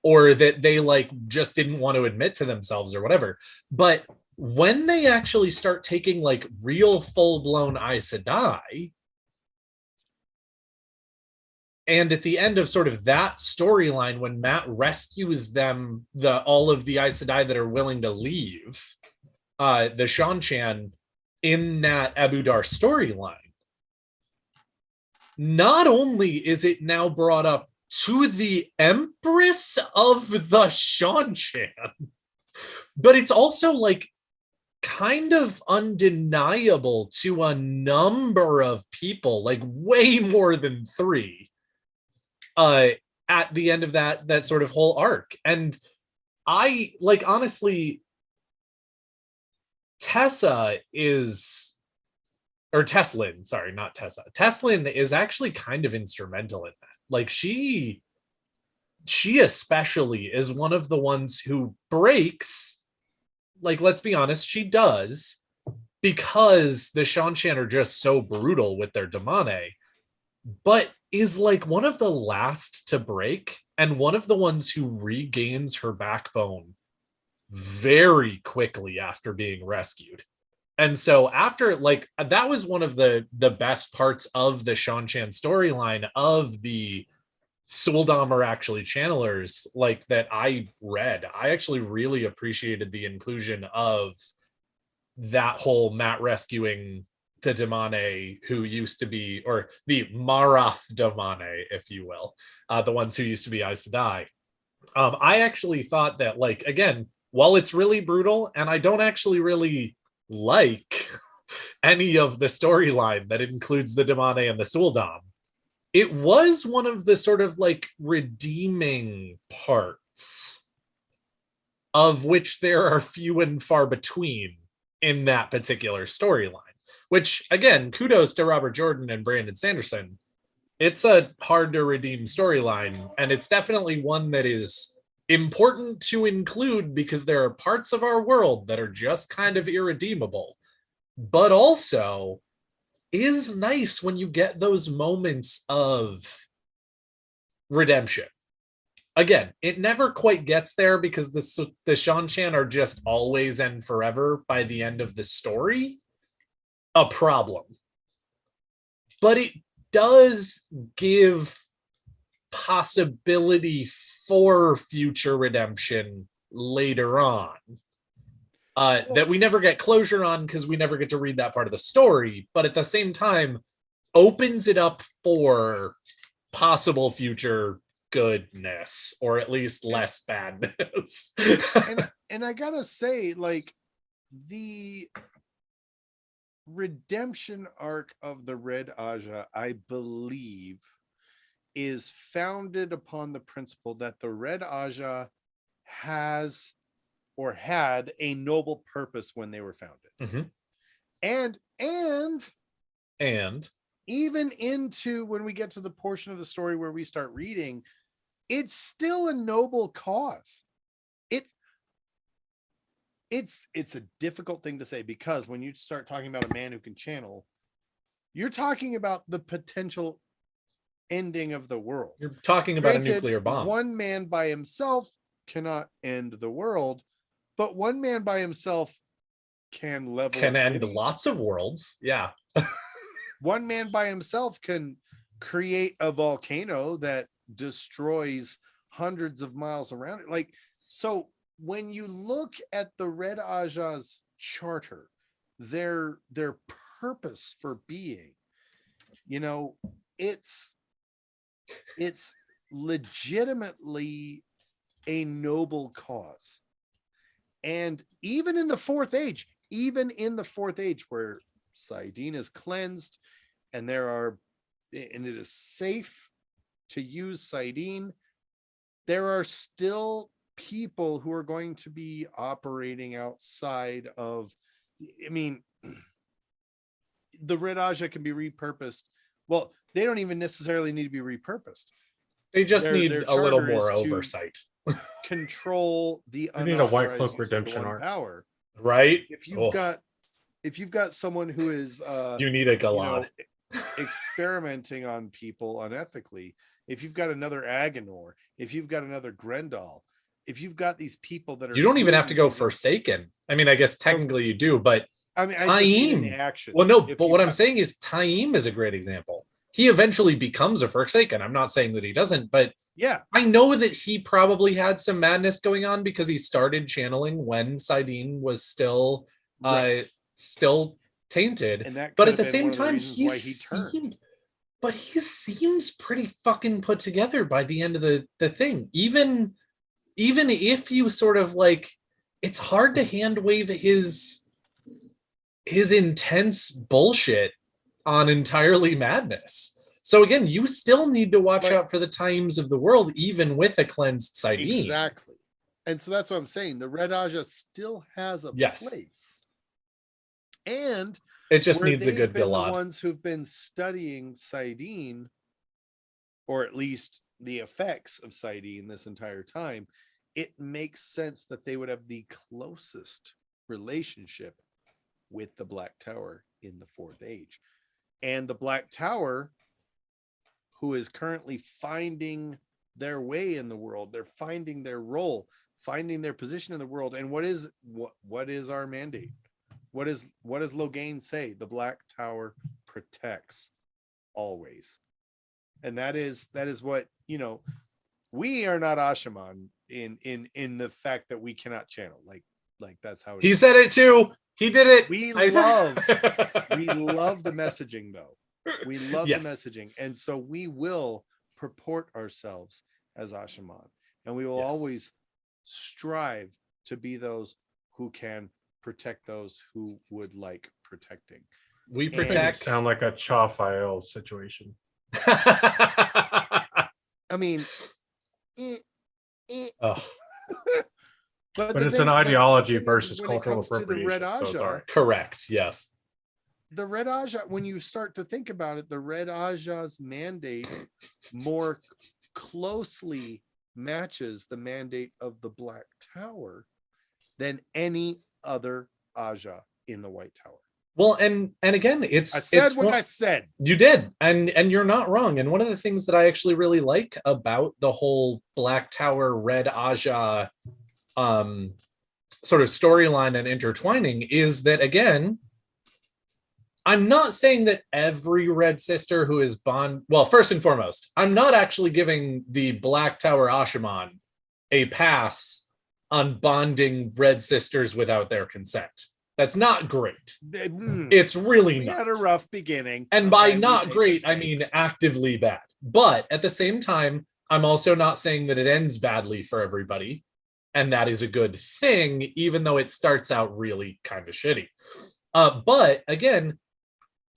or that they like just didn't want to admit to themselves or whatever. But when they actually start taking like real full-blown Aes Sedai, and at the end of sort of that storyline, when Matt rescues them, all of the Aes Sedai that are willing to leave the Shanchan in that Abu Dar storyline, not only is it now brought up to the Empress of the Shanchan, but it's also like kind of undeniable to a number of people, like way more than 3, at the end of that sort of whole arc. And I like, honestly, Teslin, not Tessa. Teslin is actually kind of instrumental in that. Like she especially is one of the ones who breaks, like, let's be honest, she does, because the Shanchan are just so brutal with their Damane, but is like one of the last to break and one of the ones who regains her backbone very quickly after being rescued. And so after, like, that was one of the best parts of the Shanchan storyline, of the Suldam are actually channelers, like, that I read. I actually really appreciated the inclusion of that whole Matt rescuing the Damane who used to be, or the Marath Damane, if you will, the ones who used to be Aes Sedai. I actually thought that, like, again, while it's really brutal, and I don't actually really like any of the storyline that includes the Damane and the Suldam, it was one of the sort of like redeeming parts, of which there are few and far between in that particular storyline. Which, again, kudos to Robert Jordan and Brandon Sanderson. It's a hard to redeem storyline, and it's definitely one that is important to include because there are parts of our world that are just kind of irredeemable, but also is nice when you get those moments of redemption. Again, it never quite gets there because the Shanchan are just always and forever, by the end of the story, a problem. But it does give possibility for future redemption later on, that we never get closure on because we never get to read that part of the story, but at the same time opens it up for possible future goodness, or at least less badness. and I gotta say, like, the redemption arc of the Red Ajah, I believe, is founded upon the principle that the Red Ajah has or had a noble purpose when they were founded. Mm-hmm. And even into when we get to the portion of the story where we start reading, it's still a noble cause. It's a difficult thing to say, because when you start talking about a man who can channel, you're talking about the potential ending of the world. You're talking about Granted, a nuclear bomb. One man by himself cannot end the world, but one man by himself can end lots of worlds. Yeah. One man by himself can create a volcano that destroys hundreds of miles around it. Like, so when you look at the Red Ajah's charter, their purpose for being, it's legitimately a noble cause. And even in the fourth age where Saidin is cleansed and it is safe to use Sidene, there are still people who are going to be operating outside of, I mean, the Red Ajah can be repurposed. Well, they don't even necessarily need to be repurposed. They just Their need a little charter is more to oversight, control the We need a white unauthorized cloak use of redemption one arc. power. right? If you've got someone who is You need a you Galad. know, experimenting on people unethically, if you've got another Agenor, if you've got another Grendel, if you've got these people that are, You don't even have to go doing something- Forsaken. I mean, I guess technically you do, but I mean, I just mean in the Taim. actions. Well, no, If but you've what I'm got- saying is Taim is a great example. He eventually becomes a Forsaken. I'm not saying that he doesn't, but yeah, I know that he probably had some madness going on because he started channeling when Sidene was still right. still tainted. And that But could at the have been same one of the time, reasons why he turned. he seems pretty fucking put together by the end of the thing. Even if you sort of like, it's hard to hand wave his intense bullshit on entirely madness. So again, you still need to watch out for the times of the world, even with a cleansed Sidene. Exactly. And so that's what I'm saying. The Red Ajah still has a Yes. place. And It just where needs a they've good been the Galad. ones who've been studying Sidene, or at least the effects of Sidene this entire time, it makes sense that they would have the closest relationship with the Black Tower in the Fourth Age. And the Black Tower, who is currently finding their way in the world, they're finding their role, finding their position in the world. And what is our mandate? What does Logain say? The Black Tower protects always. And that is what, you know, we are not Ashaman in the fact that we cannot channel. Like that's how it He is. said it too. He did it. We I- love the messaging though. We love Yes. the messaging. And so we will purport ourselves as Ashaman. And we will Yes. always strive to be those who can protect those who would like protecting. We And- protect. Sound like a Chaw file situation. I mean, Oh, But the it's thing- an ideology the thing is versus when it cultural comes to the Red appropriation. So it's Ajah, all right. correct. Yes. the Red Ajah, when you start to think about it, the Red Ajah's mandate more closely matches the mandate of the Black Tower than any other Ajah in the White Tower. Well, and again, it's I said it's what one- I said. You did, and you're not wrong. And one of the things that I actually really like about the whole Black Tower Red Ajah sort of storyline and intertwining is that, again, I'm not saying that every Red Sister who is bond. Well, first and foremost, I'm not actually giving the Black Tower Ashaman a pass on bonding Red Sisters without their consent. That's not great. It's really We not. had a rough beginning. And by Okay, we not made great, I mistakes. mean actively bad. But at the same time, I'm also not saying that it ends badly for everybody. And that is a good thing, even though it starts out really kind of shitty. But again,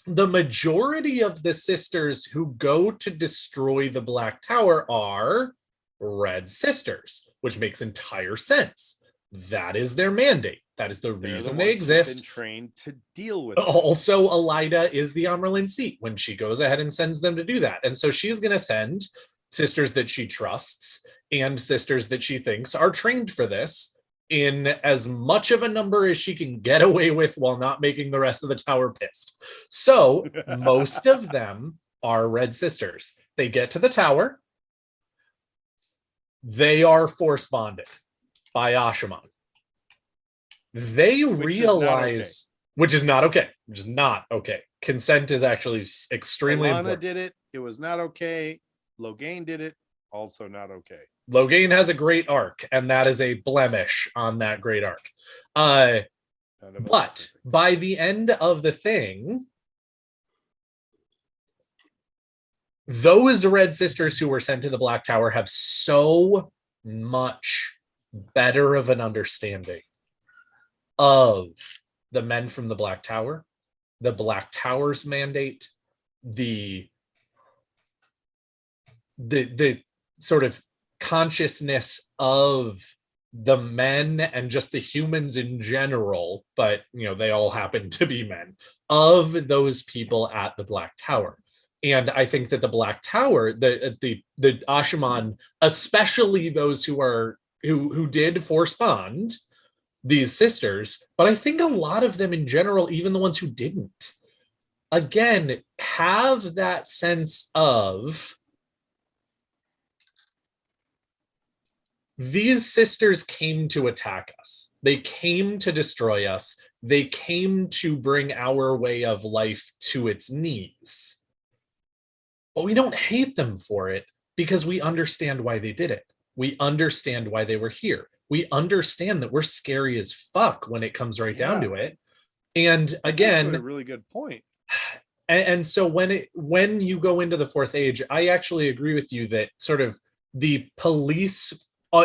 the majority of the sisters who go to destroy the Black Tower are Red Sisters, which makes entire sense. That is their mandate. That is the They're the reason they ones who've been exist. trained to deal with it. Also, Elida is the Amerlin seat when she goes ahead and sends them to do that. And so she's going to send sisters that she trusts and sisters that she thinks are trained for this in as much of a number as she can get away with while not making the rest of the tower pissed. So most of them are Red Sisters. They get to the tower. They are force bonded by Ashaman. They realize, which is not okay. Which is not okay. Consent is actually extremely Alana important. did it. It was not okay. Logain did it. Also not okay. Logain has a great arc, and that is a blemish on that great arc. None of us But did. by the end of the thing, those Red Sisters who were sent to the Black Tower have so much better of an understanding of the men from the Black Tower, the Black Tower's mandate, the the sort of consciousness of the men and just the humans in general, but they all happen to be men, of those people at the Black Tower. And I think that the Black Tower, the Ashaman, especially those who did force bond these sisters, but I think a lot of them in general, even the ones who didn't, again, have that sense of these sisters came to attack us. They came to destroy us. They came to bring our way of life to its knees. But we don't hate them for it because we understand why they did it. We understand why they were here. We understand that we're scary as fuck when it comes right down to it. And again, that's a really good point. And so when you go into the Fourth Age, I actually agree with you that sort of the police,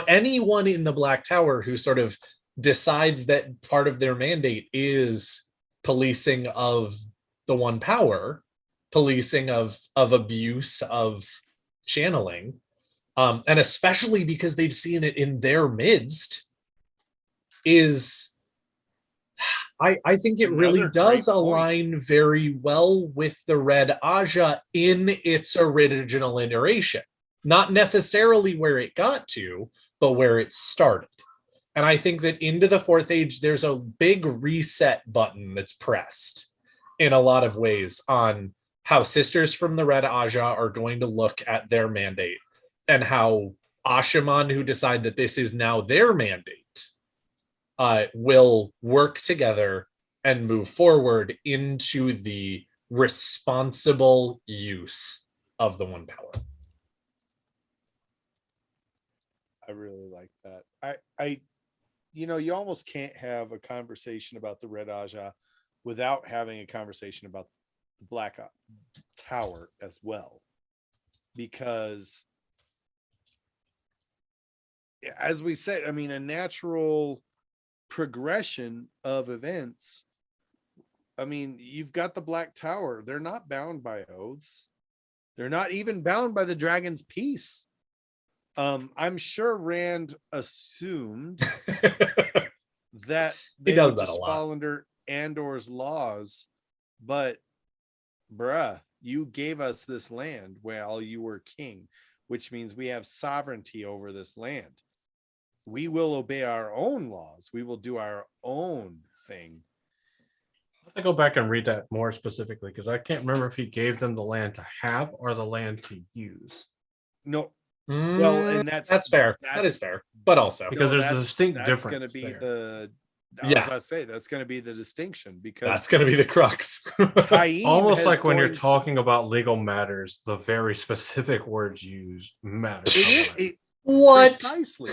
anyone in the Black Tower who sort of decides that part of their mandate is policing of the One Power, policing of abuse, of channeling, and especially because they've seen it in their midst, is I think it really does align very well with the Red Ajah in its original iteration. Not necessarily where it got to, but where it started. And I think that into the Fourth Age, there's a big reset button that's pressed in a lot of ways on how sisters from the Red Ajah are going to look at their mandate, and how Ashaman, who decide that this is now their mandate, will work together and move forward into the responsible use of the One Power. I really like that. You almost can't have a conversation about the Red Ajah without having a conversation about the Black Tower as well, because as we said, I mean, a natural progression of events. I mean, you've got the Black Tower. They're not bound by oaths. They're not even bound by the Dragon's Peace. I'm sure Rand assumed that they would just fall under Andor's laws, but bruh, you gave us this land while you were king, which means we have sovereignty over this land. We will obey our own laws. We will do our own thing. I have to go back and read that more specifically, because I can't remember if he gave them the land to have or the land to use. No. Well, and that's fair. That is fair. But also, because there's a distinct difference. That's going to be there. I was about to say, that's going to be the distinction, because that's going to be the crux. Almost like when you're talking about legal matters, the very specific words used matter. What? Precisely.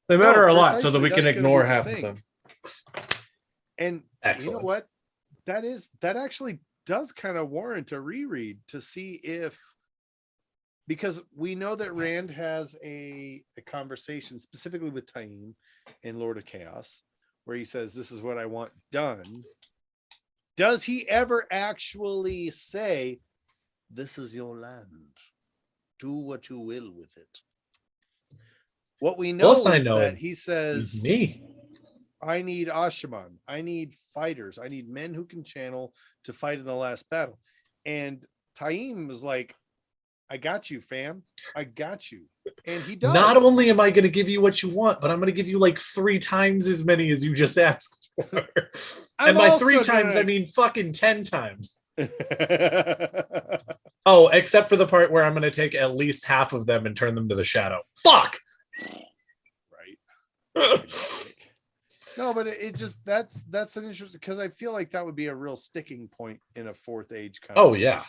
They matter a lot, so that we can ignore half of them. And excellent. You know what? That actually does kind of warrant a reread to see if, because we know that Rand has a conversation specifically with Taim in Lord of Chaos, where he says, "This is what I want done." Does he ever actually say, "This is your land. Do what you will with it"? What we know is that he says, "Me. I need Ashaman. I need fighters. I need men who can channel to fight in the last battle." And Taim was like, "I got you, fam. I got you." And he does. Not only am I going to give you what you want, but I'm going to give you like 3 times as many as you just asked for. And by 3 times, I mean fucking 10 times. Oh, except for the part where I'm going to take at least half of them and turn them to the shadow. Fuck. Right. No, but it just that's an interesting, because I feel like that would be a real sticking point in a Fourth Age conversation. Oh yeah.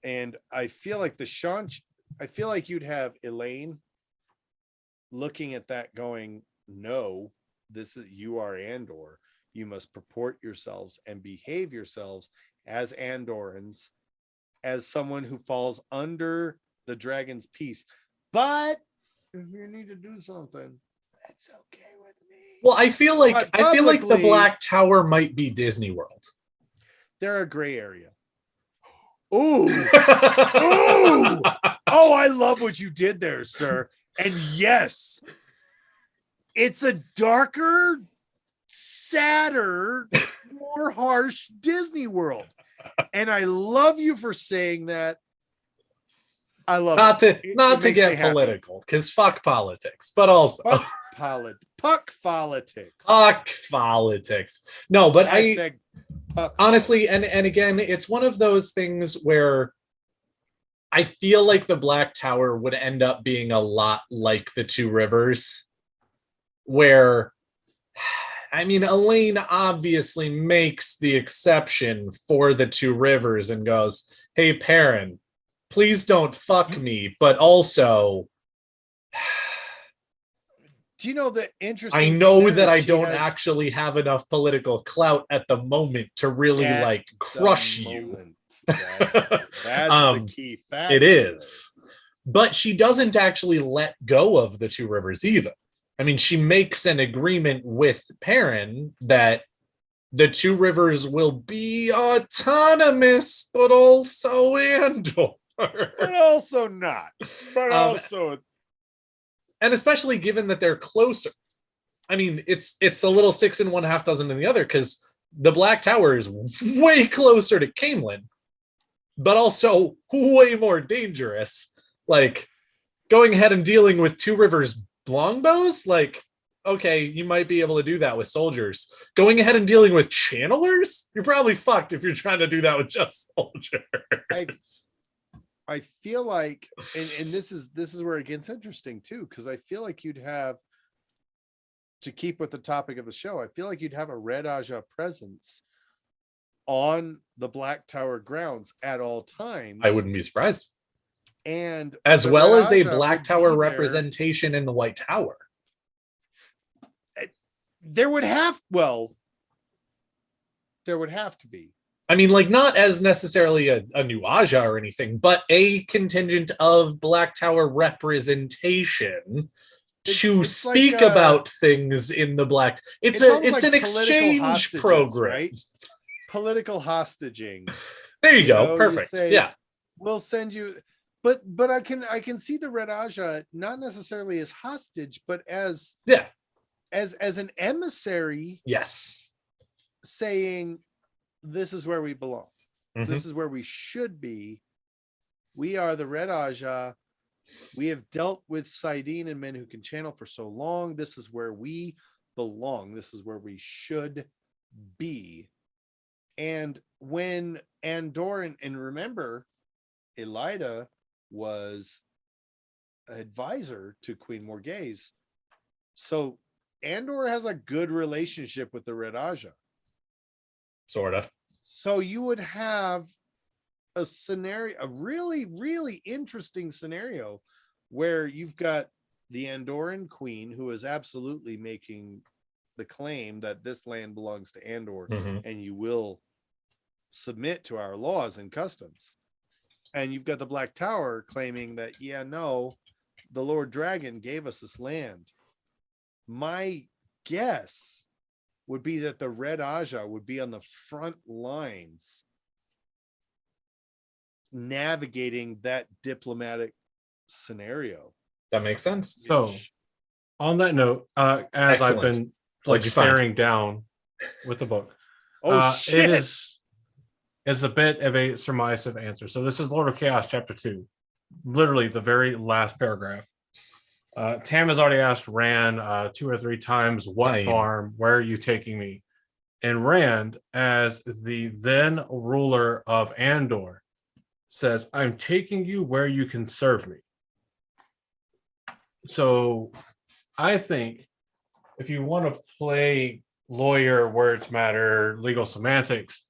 And I feel like I feel like you'd have Elaine looking at that going, "No, you are Andor. You must purport yourselves and behave yourselves as Andorans, as someone who falls under the Dragon's Peace. But if you need to do something, that's okay with me." Well, I feel like the Black Tower might be Disney World. They're a gray area. Ooh. Ooh. Oh, I love what you did there, sir. And yes, it's a darker, sadder, more harsh Disney World. And I love you for saying that. I love not it. to not It to makes me get happy. political, because fuck politics, but also Puck politics. fuck politics. No, but I Hashtag puck honestly, politics. and again, it's one of those things where I feel like the Black Tower would end up being a lot like the Two Rivers, where I mean, Elaine obviously makes the exception for the Two Rivers and goes, "Hey, Perrin, please don't fuck me, but also Do you know the interesting? I thing know there that is I she don't has actually have enough political clout at the moment to really at like the crush you." moment. That's the key fact. It is. But she doesn't actually let go of the Two Rivers either. I mean, she makes an agreement with Perrin that the Two Rivers will be autonomous, but also Andor. But also not. But also, And especially given that they're closer. I mean, it's a little 6 and 1/2 dozen in the other, because the Black Tower is way closer to Camelin, but also way more dangerous. Like, going ahead and dealing with Two Rivers longbows, like, okay, you might be able to do that with soldiers. Going ahead and dealing with channelers, you're probably fucked if you're trying to do that with just soldiers. I feel like, and this is where it gets interesting too, because I feel like you'd have, to keep with the topic of the show, I feel like you'd have a Red Ajah presence on the Black Tower grounds at all times. I wouldn't be surprised. And as the well Red as a Ajah Black would Tower be there. representation in the White Tower. There would have to be. I mean, like, not as necessarily a new Aja or anything, but a contingent of Black Tower representation to It's speak like, about things in the Black. It's almost an like political exchange hostages, program. right? Political hostaging. There you go. know, you Perfect. say, Yeah. We'll send you, but I can see the Red Ajah not necessarily as hostage, but as an emissary, Yes. saying, this is where we belong. Mhm. This is where we should be. We are the Red Ajah. We have dealt with Saidin and men who can channel for so long. This is where we belong. This is where we should be. And when Andor, and remember, Elida was an advisor to Queen Morghese. So Andor has a good relationship with the Red Ajah. Sort of. So you would have a scenario, a really, really interesting scenario, where you've got the Andoran queen, who is absolutely making the claim that this land belongs to Andor, Mhm. and you will submit to our laws and customs. And you've got the Black Tower claiming that, yeah, no, the Lord Dragon gave us this land. My guess would be that the Red Ajah would be on the front lines navigating that diplomatic scenario. That makes sense. So, on that note, as I've Excellent. been What'd you find? staring down with the book, shit. it is a bit of a surmise answer. So this is Lord of Chaos, chapter 2, literally the very last paragraph. Tam has already asked Rand 2 or 3 times, what Fine. farm, where are you taking me? And Rand, as the then ruler of Andor, says, I'm taking you where you can serve me. So I think if you want to play lawyer, words matter, legal semantics,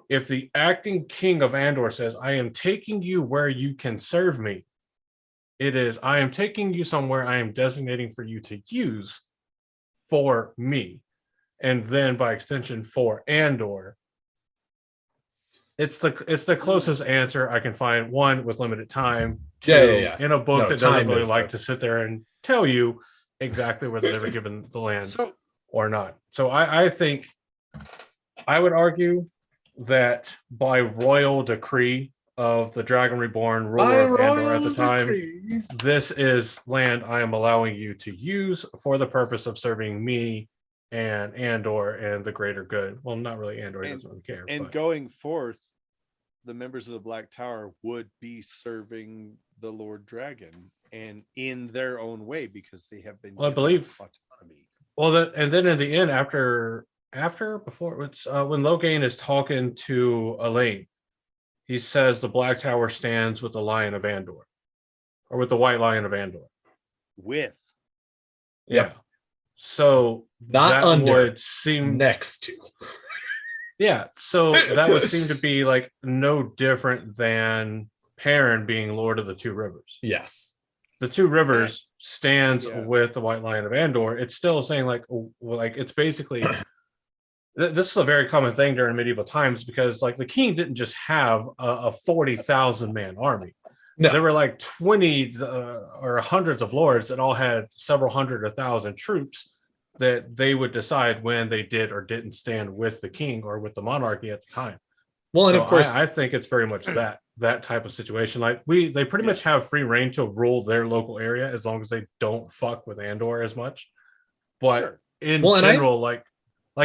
if the acting king of Andor says, I am taking you where you can serve me, it is, I am taking you somewhere I am designating for you to use for me. And then by extension for Andor. It's the closest answer I can find, one, with limited time, two, in a book that doesn't really like to sit there and tell you exactly whether they were given the land or not. So I think I would argue that by royal decree of the Dragon Reborn, ruler By of Andor royal at the time. decree. This is land I am allowing you to use for the purpose of serving me and Andor and the greater good. Well, not really Andor, he doesn't really care. And but going forth, the members of the Black Tower would be serving the Lord Dragon, and in their own way, because they have been Well, I given believe- autonomy. Well, and then in the end, before it's when Logain is talking to Elaine, he says the Black Tower stands with the Lion of Andor, or with the White Lion of Andor. With Yep. Yeah. So Not that under, would seem next to. yeah. So that would seem to be like no different than Perrin being Lord of the Two Rivers. Yes. The Two Rivers stands Yeah. with the White Lion of Andor. It's still saying like it's basically this is a very common thing during medieval times, because like the king didn't just have a 40,000 man army. No. There were like 20 or hundreds of lords that all had several hundred or thousand troops that they would decide when they did or didn't stand with the king or with the monarchy at the time. Well, and So of course, I think it's very much that type of situation. Like they pretty much have free reign to rule their local area as long as they don't fuck with Andor as much. But Sure. in Well, and general, like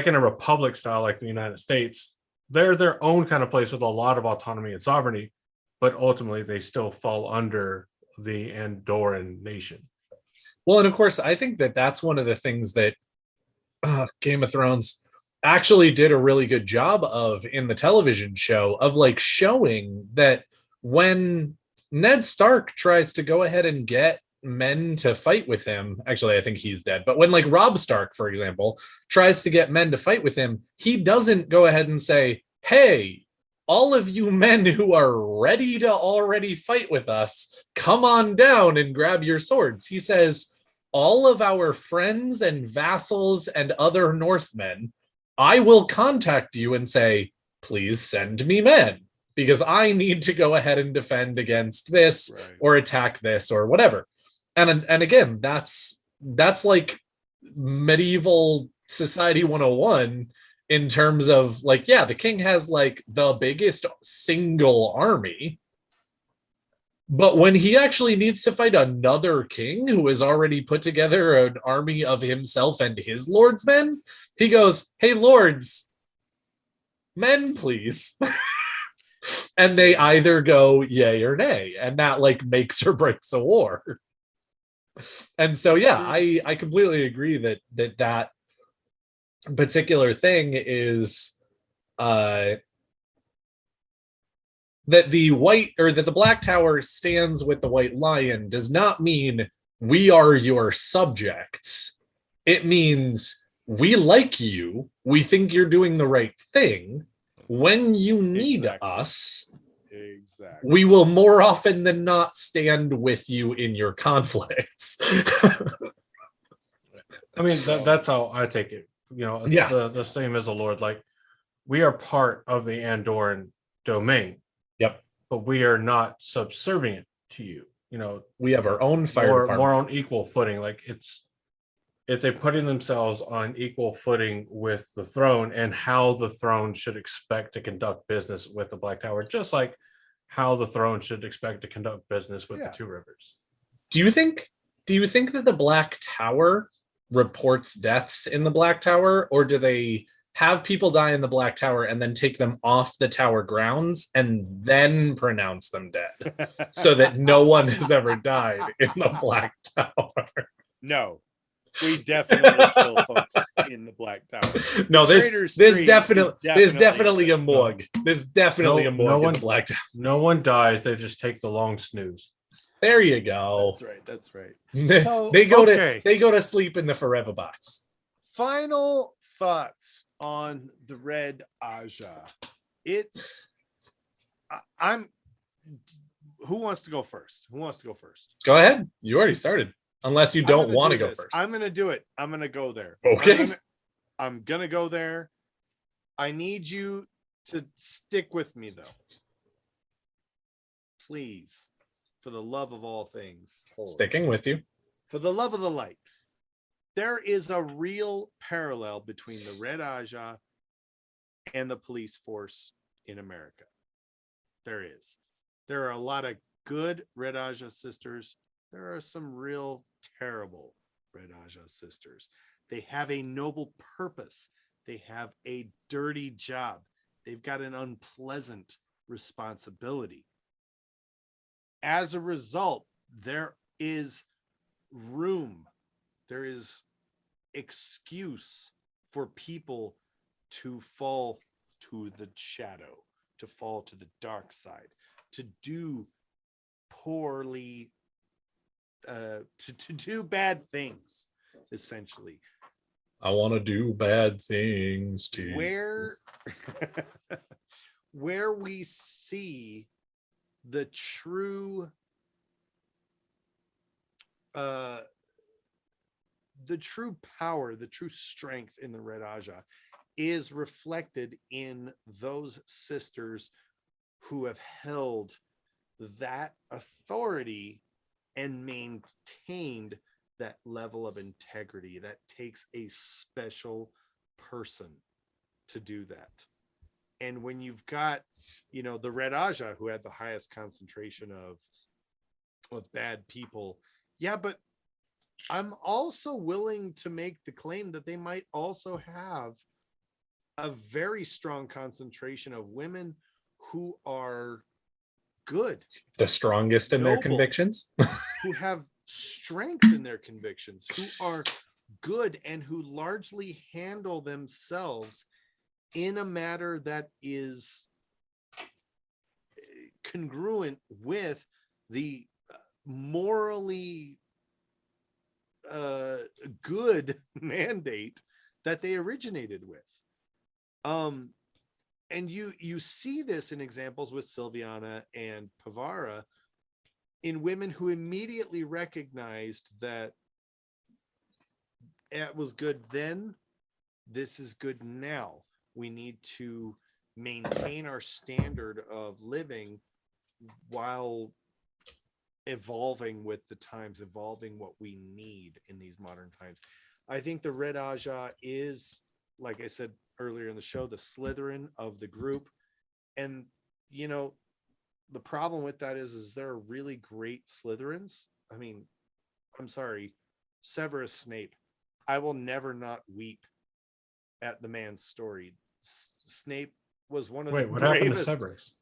in a republic style like the United States, they're their own kind of place with a lot of autonomy and sovereignty, but ultimately they still fall under the Andorran nation. well, and of course, I think that that's one of the things that Game of Thrones actually did a really good job of in the television show, of like showing that when Ned Stark tries to go ahead and get men to fight with him, actually I think he's dead, but when like Robb Stark, for example, tries to get men to fight with him, he doesn't go ahead and say, hey, all of you men who are ready to already fight with us, come on down and grab your swords. He says, all of our friends and vassals and other Northmen, I will contact you and say, please send me men, because I need to go ahead and defend against this or attack this or whatever. And again, that's like medieval society 101 in terms of like, yeah, the king has like the biggest single army, but when he actually needs to fight another king who has already put together an army of himself and his lord's men, he goes, hey, lords, men, please. And they either go yay or nay, and that like makes or breaks a war. And so, yeah, I completely agree that particular thing is that the Black Tower stands with the White Lion does not mean we are your subjects. It means we like you. We think you're doing the right thing. When you need us, we will more often than not stand with you in your conflicts. I mean, that's how I take it. You know, Yeah. the same as a lord. Like, we are part of the Andorran domain. Yep. But we are not subservient to you. You know, We have our own fire department. More on equal footing. Like it's a putting themselves on equal footing with the throne, and how the throne should expect to conduct business with the Black Tower, just like how the throne should expect to conduct business with the Two Rivers. Do you think that the Black Tower reports deaths in the Black Tower, or do they have people die in the Black Tower and then take them off the tower grounds and then pronounce them dead so that no one has ever died in the Black Tower? No, we definitely kill folks in the Black Tower. No, there's definitely a morgue. There's definitely a morgue in the Black Tower. No one dies. They just take the long snooze. There you go. That's right. So, they go to sleep in the forever box. Final thoughts on the Red Ajah. Who wants to go first? Go ahead. You already started. Unless you don't want to go first. I'm going to do it. I'm going to go there. Okay. I'm going to go there. I need you to stick with me, though. Please. For the love of all things. Sticking with you. For the love of the light. There is a real parallel between the Red Ajah and the police force in America. There is. There are a lot of good Red Ajah sisters. There are some real terrible Red Ajah sisters. They have a noble purpose. They have a dirty job. They've got an unpleasant responsibility. As a result, there is room, there is excuse for people to fall to the shadow, to fall to the dark side, to do poorly, to do bad things, essentially. I want to do bad things too. Where we see the true power, the true strength in the Red Ajah is reflected in those sisters who have held that authority and maintained that level of integrity. That takes a special person to do that. And when you've got, the Red Ajah, who had the highest concentration of bad people, yeah, but I'm also willing to make the claim that they might also have a very strong concentration of women who are good, the strongest in their convictions, who have strength in their convictions, who are good, and who largely handle themselves in a manner that is congruent with the morally good mandate that they originated with. And you see this in examples with Silviana and Pavara, in women who immediately recognized that it was good then, this is good now. We need to maintain our standard of living while evolving with the times, evolving what we need in these modern times. I think the Red Ajah is, like I said earlier in the show, the Slytherin of the group. And, the problem with that is there are really great Slytherins. I mean, I'm sorry, Severus Snape. I will never not weep at the man's story. Snape was one of the what greatest, happened to Severus?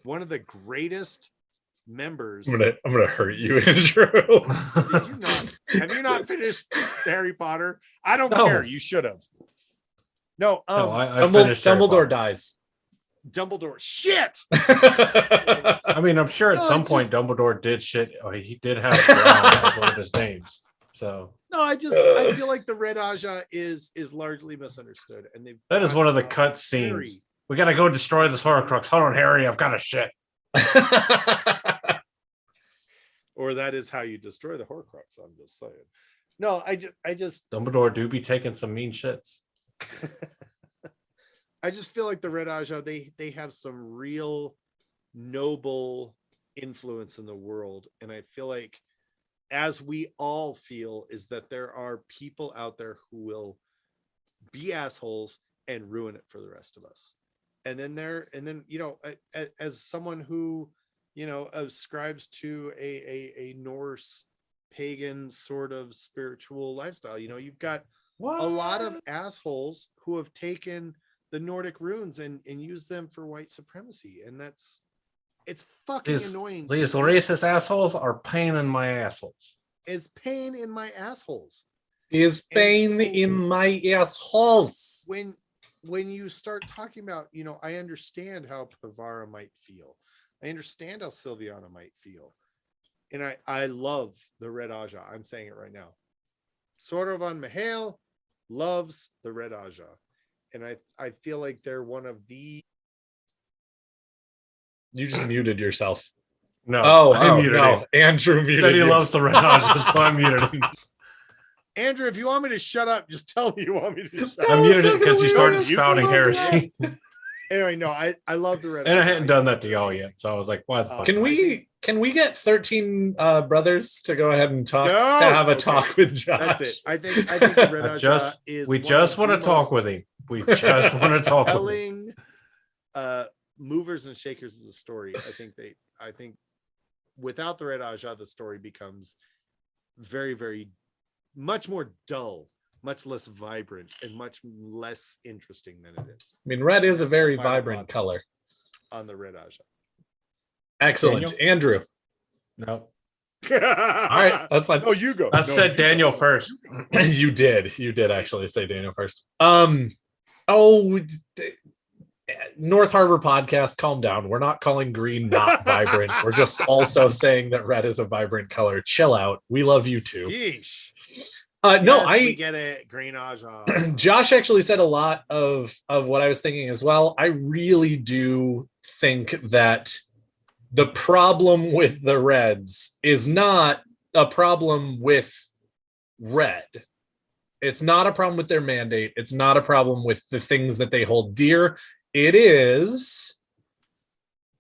One of the greatest members. I'm gonna hurt you, Andrew. Did you not? Have you not finished Harry Potter? I don't care. You should have. No, I finished. Dumbledore dies. Dumbledore. Shit. I mean, I'm sure at some point Dumbledore did shit. Oh, he did have as one of his names. So no, I feel like the Red Ajah is largely misunderstood, and that is one of the cut scenes. We got to go destroy this Horcrux. Hold on, Harry. I've got a shit. Or that is how you destroy the Horcrux. I'm just saying. No, I just Dumbledore do be taking some mean shits. I just feel like the Red Ajah, they have some real noble influence in the world. And I feel like, as we all feel, is that there are people out there who will be assholes and ruin it for the rest of us. And then as someone who, ascribes to a Norse pagan sort of spiritual lifestyle, you've got a lot of assholes who have taken the Nordic runes and use them for white supremacy, and it's fucking annoying. These racist assholes are pain in my assholes. Is pain in my assholes. Is pain in my assholes. When you start talking about, I understand how Pavara might feel. I understand how Silviana might feel. And I love the Red Ajah. I'm saying it right now. Sordor von Mihail loves the Red Ajah. And I feel like they're one of the... You just muted yourself. No, I muted him. Andrew muted Said he loves the Red Ajah, so I muted him. Andrew, if you want me to shut up, just tell me you want me to shut up. I muted it because you started spouting heresy. Anyway, no, I love the Red And Ajah. I hadn't done that to y'all yet, so I was like, why the fuck? Can we get 13 brothers to go ahead and talk No! to have a talk with Josh? That's it. I think the Red Ajah is... We just want to talk with him. We just want to talk with him. Telling movers and shakers of the story. I think without the Red Ajah, the story becomes very, very much more dull, much less vibrant, and much less interesting than it is. I mean, red is a very Final vibrant thoughts color. on the Red Ajah. Excellent. Daniel? Andrew. No. All right, that's fine. Oh, you go. I No, said you Daniel go. first. You did actually say Daniel first. North Harbor podcast, calm down. We're not calling green not vibrant. We're just also saying that red is a vibrant color. Chill out. We love you too. Yeesh. No, Yes, we get it. Green Ajah. Josh actually said a lot of what I was thinking as well. I really do think that the problem with the Reds is not a problem with red. It's not a problem with their mandate. It's not a problem with the things that they hold dear. It is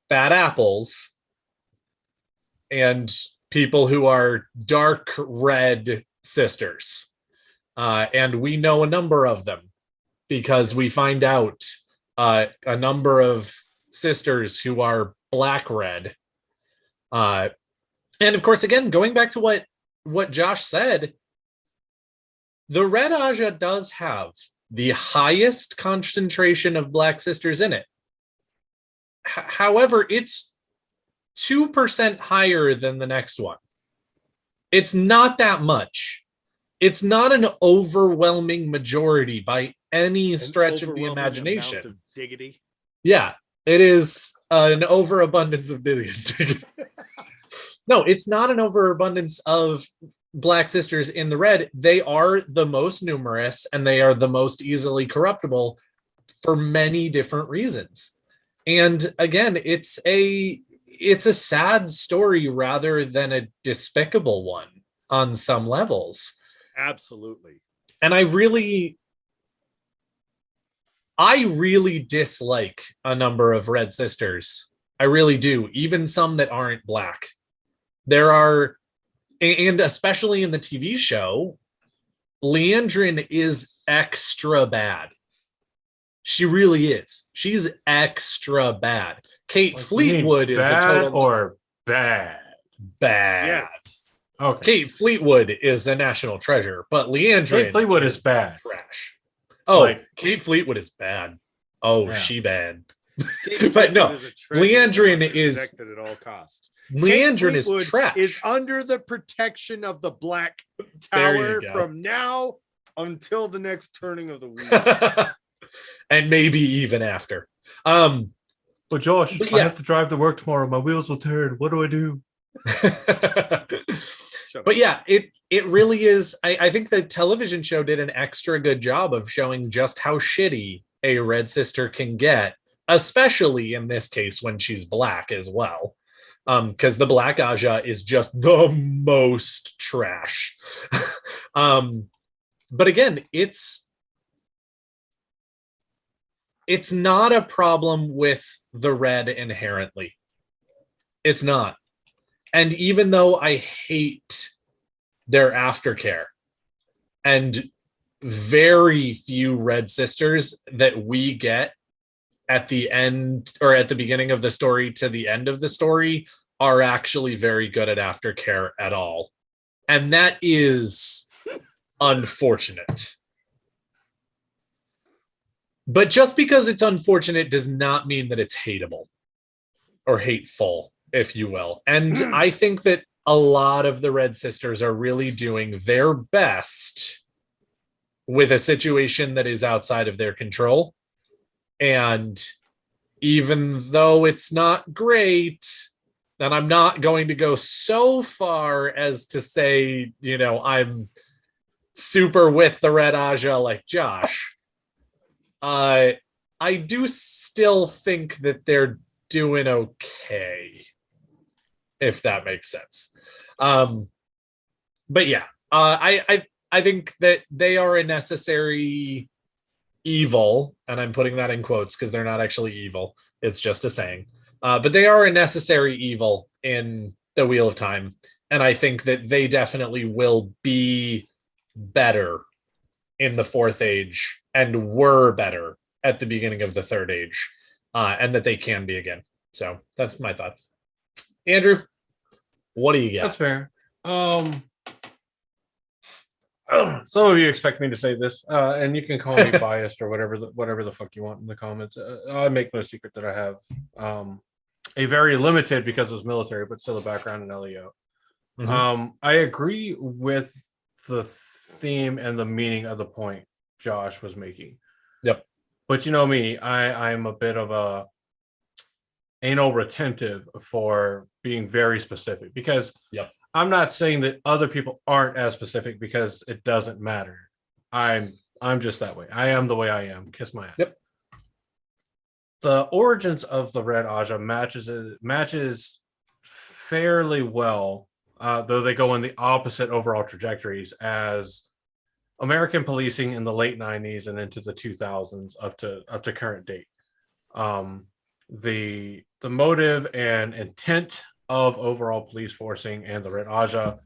bad apples and people who are dark red sisters. And we know a number of them because we find out a number of sisters who are black red. And of course, again, going back to what Josh said, the Red Ajah does have the highest concentration of black sisters in it. However, it's 2% higher than the next one. It's not that much. It's not an overwhelming majority by any stretch of the imagination. Amount of diggity. Yeah, it is an overabundance of diggity. No, it's not an overabundance of black sisters in the red. They are the most numerous and they are the most easily corruptible for many different reasons. And again, it's a sad story rather than a despicable one on some levels. Absolutely. And I really dislike a number of red sisters. I really do, even some that aren't black. There are, and especially in the TV show, Leandrin is extra bad. She really is. She's extra bad. Kate Fleetwood is a total or bad. Bad. Yes. Okay. Kate Fleetwood is a national treasure, but Leandrin Kate Fleetwood is bad. Trash. Oh, Like- Kate Fleetwood is bad. Oh, Yeah. she bad. But no, Leandrin is protected at all costs. Leandrin is Fleetwood trash. is under the protection of the Black There you Tower go. from now until the next turning of the wheel. And maybe even after. But Josh, But I yeah. have to drive to work tomorrow. My wheels will turn. What do I do? But yeah, it really is. I think the television show did an extra good job of showing just how shitty a red sister can get, especially in this case when she's black as well. Because the Black Ajah is just the most trash. But again, it's not a problem with the red inherently. It's not. And even though I hate their aftercare, and very few red sisters that we get at the end or at the beginning of the story to the end of the story are actually very good at aftercare at all. And that is unfortunate. But just because it's unfortunate does not mean that it's hateable or hateful, if you will. And I think that a lot of the Red Sisters are really doing their best with a situation that is outside of their control. And even though it's not great, and I'm not going to go so far as to say, you know, I'm super with the Red Ajah like Josh. I do still think that they're doing okay, if that makes sense. But yeah, I think that they are a necessary evil, and I'm putting that in quotes because they're not actually evil. It's just a saying. But they are a necessary evil in the Wheel of Time, and I think that they definitely will be better in the Fourth Age and were better at the beginning of the Third Age, and that they can be again. So that's my thoughts. Andrew, what do you That's got? fair. Some of you expect me to say this, and you can call me biased or whatever the fuck you want in the comments. I make no secret that I have a very limited, because it was military, but still a background in LEO. Mhm. I agree with the theme and the meaning of the point Josh was making. Yep. But you know me, I'm a bit of a anal retentive for being very specific, because Yep. I'm not saying that other people aren't as specific, because it doesn't matter. I'm just that way. I am the way I am. Kiss my ass. Yep. The origins of the Red Ajah matches fairly well, though they go in the opposite overall trajectories as American policing in the late 90s and into the 2000s up to current date. The motive and intent of overall police forcing and the Red Ajah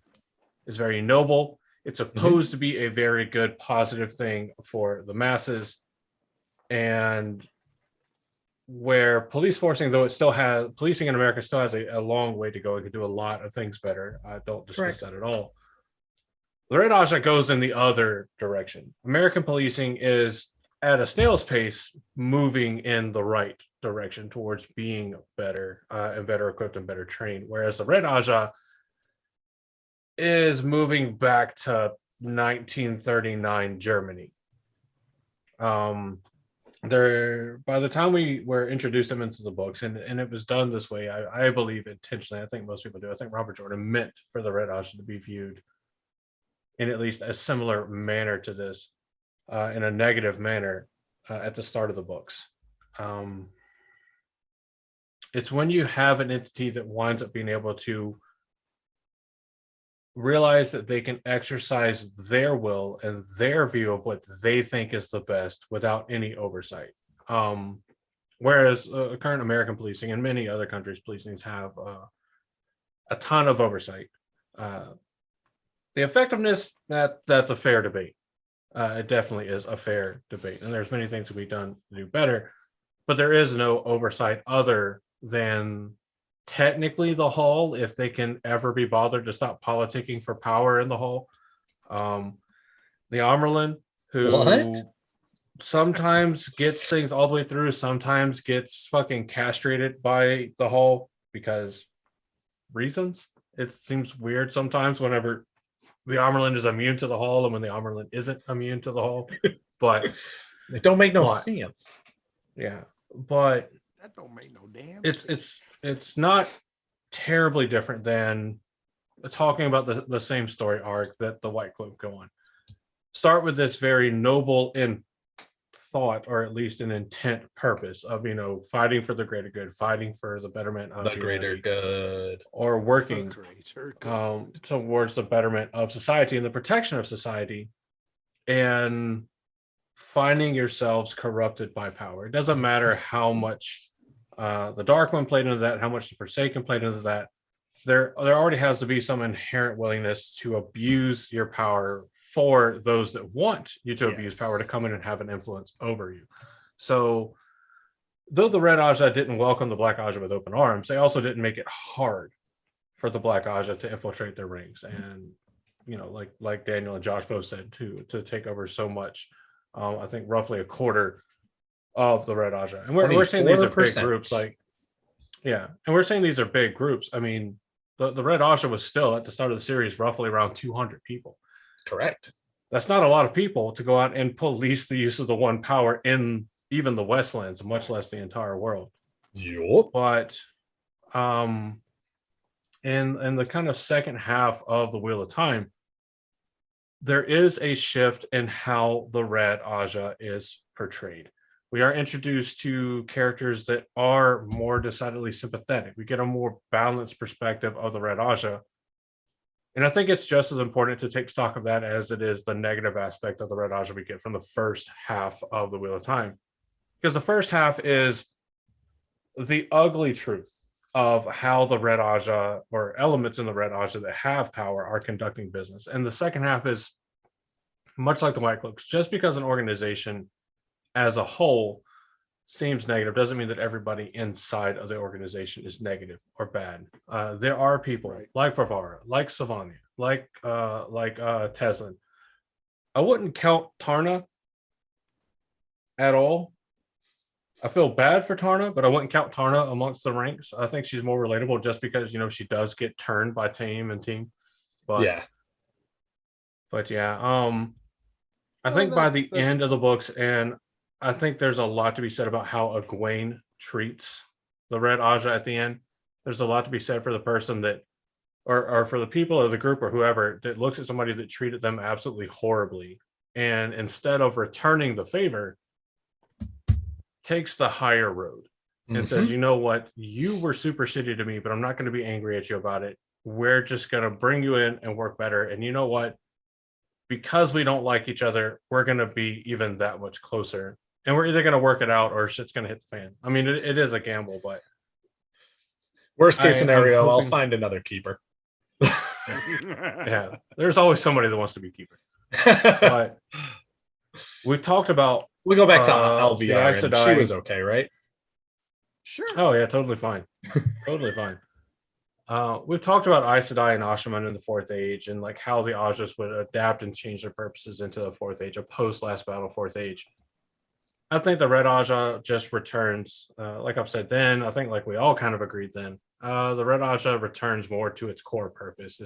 is very noble. It's supposed to be a very good positive thing for the masses. And where police forcing, though it still has, policing in America still has a long way to go. It could do a lot of things better. I don't dismiss that at all. The Red Ajah goes in the other direction. American policing is at a snail's pace moving in the right direction towards being better and better equipped and better trained, whereas the Red Ajah is moving back to 1939 Germany. There, by the time we were introduced them into the books, and it was done this way, I believe intentionally. I think most people do. I think Robert Jordan meant for the Red Ajah to be viewed in at least a similar manner to this, in a negative manner, at the start of the books. It's when you have an entity that winds up being able to realize that they can exercise their will and their view of what they think is the best without any oversight. Whereas current American policing and many other countries' policings have a ton of oversight. The effectiveness, that's a fair debate. It definitely is a fair debate, and there's many things that we've done to do better, but there is no oversight other than technically the Hall, if they can ever be bothered to stop politicking for power in the Hall. The Amerlin, who What? sometimes gets things all the way through, sometimes gets fucking castrated by the Hall because reasons. It seems weird sometimes whenever the Amerlin is immune to the Hall and when the Amerlin isn't immune to the Hall. But It don't make no But- sense. yeah, but That don't make no damn. it's not terribly different than talking about the same story arc that the White Cloak go on. Start with this very noble in thought, or at least an intent purpose of, fighting for the greater good, fighting for the betterment of The greater humanity, good. or working greater towards the betterment of society and the protection of society, and finding yourselves corrupted by power. It doesn't matter how much the Dark One played into that, how much the Forsaken played into that. There already has to be some inherent willingness to abuse your power for those that want you to abuse power to come in and have an influence over you. So, though the Red Ajah didn't welcome the Black Ajah with open arms, they also didn't make it hard for the Black Ajah to infiltrate their ranks, and like Daniel and Josh both said, to take over so much. I think roughly a quarter of the Red Ajah, and we're saying these are big 24%. groups, and we're saying these are big groups. I mean, the Red Ajah was still at the start of the series roughly around 200 people. Correct. That's not a lot of people to go out and police the use of the one power in even the Westlands, much less the entire world. Yup. But in the kind of second half of the Wheel of Time, there is a shift in how the Red Ajah is portrayed. We are introduced to characters that are more decidedly sympathetic. We get a more balanced perspective of the Red Ajah. And I think it's just as important to take stock of that as it is the negative aspect of the Red Ajah we get from the first half of the Wheel of Time. Because the first half is the ugly truth of how the Red Ajah, or elements in the Red Ajah that have power, are conducting business. And the second half is much like the White Cloaks. Just because an organization as a whole seems negative doesn't mean that everybody inside of the organization is negative or bad. There are people Right. like Pravara, like Savania, like Teslin. I wouldn't count Tarna at all. I feel bad for Tarna, but I wouldn't count Tarna amongst the ranks. I think she's more relatable just because, you know, she does get turned by team. But yeah. yeah, I Well, think by that's- the end of the books, and I think there's a lot to be said about how Egwene treats the Red Aja at the end. There's a lot to be said for the person that, or for the people or the group or whoever that looks at somebody that treated them absolutely horribly, and instead of returning the favor, takes the higher road and says, you know what, you were super shitty to me, but I'm not going to be angry at you about it. We're just going to bring you in and work better. And you know what? Because we don't like each other, we're going to be even that much closer. And we're either going to work it out or shit's going to hit the fan. I mean, it is a gamble, but Worst case I'm scenario, I'll hoping- find another keeper. yeah, there's always somebody that wants to be keeper. But we talked about, We go back to the LVR, Aes and Sedai. she was okay, right? Sure. oh yeah, totally fine. Totally fine. We've talked about Aes Sedai and Ashaman in the Fourth Age, and like how the Ajas would adapt and change their purposes into the Fourth Age, a post Last Battle Fourth Age. I think the Red Ajah just returns, like I've said then, I think like we all kind of agreed then, the Red Ajah returns more to its core purpose,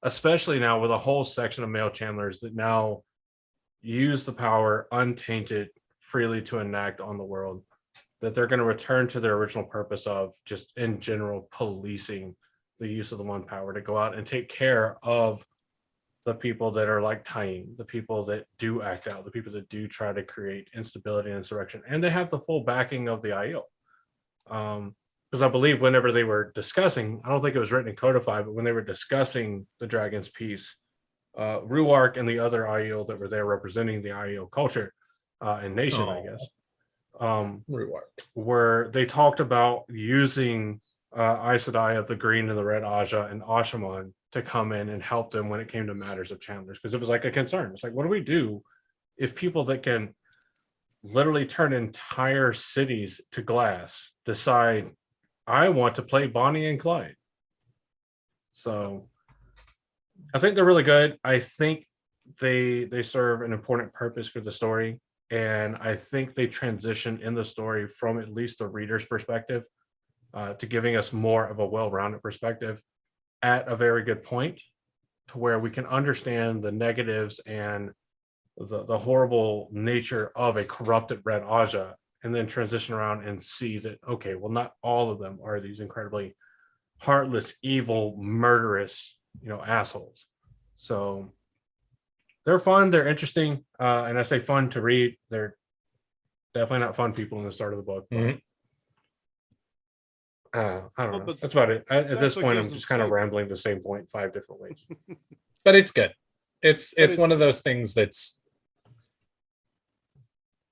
especially now with a whole section of male channelers that now use the power untainted freely to enact on the world, that they're going to return to their original purpose of just in general policing the use of the one power to go out and take care of the people that are like Tyene, the people that do act out, the people that do try to create instability and insurrection, and they have the full backing of the IEL. Because I believe whenever they were discussing, I don't think it was written in codified, but when they were discussing the Dragon's Peace, Ruark and the other IEL that were there representing the IEL culture and nation, I guess, where they talked about using Aes Sedai of the Green and the Red Ajah and Ashaman to come in and help them when it came to matters of channelers, because it was like a concern. It's like, what do we do if people that can literally turn entire cities to glass decide, I want to play Bonnie and Clyde? So I think they're really good. I think they serve an important purpose for the story, and I think they transition in the story from at least the reader's perspective to giving us more of a well-rounded perspective at a very good point, to where we can understand the negatives and the horrible nature of a corrupted Red Ajah, and then transition around and see that, okay, well, not all of them are these incredibly heartless, evil, murderous, assholes. So they're fun, they're interesting, and I say fun to read. They're definitely not fun people in the start of the book. But, I don't know. but That's about it. At this what point, I'm gives them just kind of flavor. rambling the same point 5 different ways. But it's good. It's it's one of those things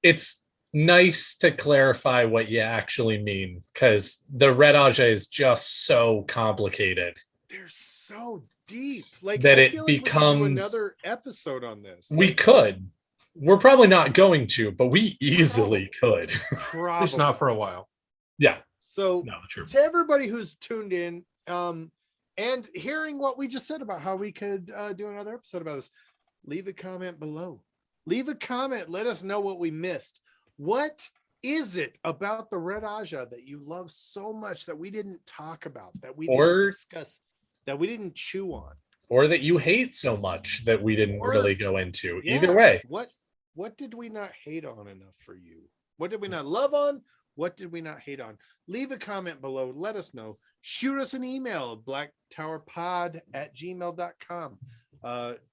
it's nice to clarify what you actually mean, because the Red Ajah is just so complicated. They're so deep, like That I it feel like we could do becomes- another episode on this. We could. We're probably not going to, but we easily could. At least not for a while. Yeah. So No, true. to everybody who's tuned in and hearing what we just said about how we could do another episode about this, leave a comment below. Leave a comment. Let us know what we missed. What is it about the Red Ajah that you love so much that we didn't talk about, that we didn't discuss, that we didn't chew on? Or that you hate so much that we didn't Or- really go into. Yeah. Either way. What did we not hate on enough for you? What did we not love on? What did we not hate on? Leave a comment below. Let us know. Shoot us an email, blacktowerpod@gmail.com.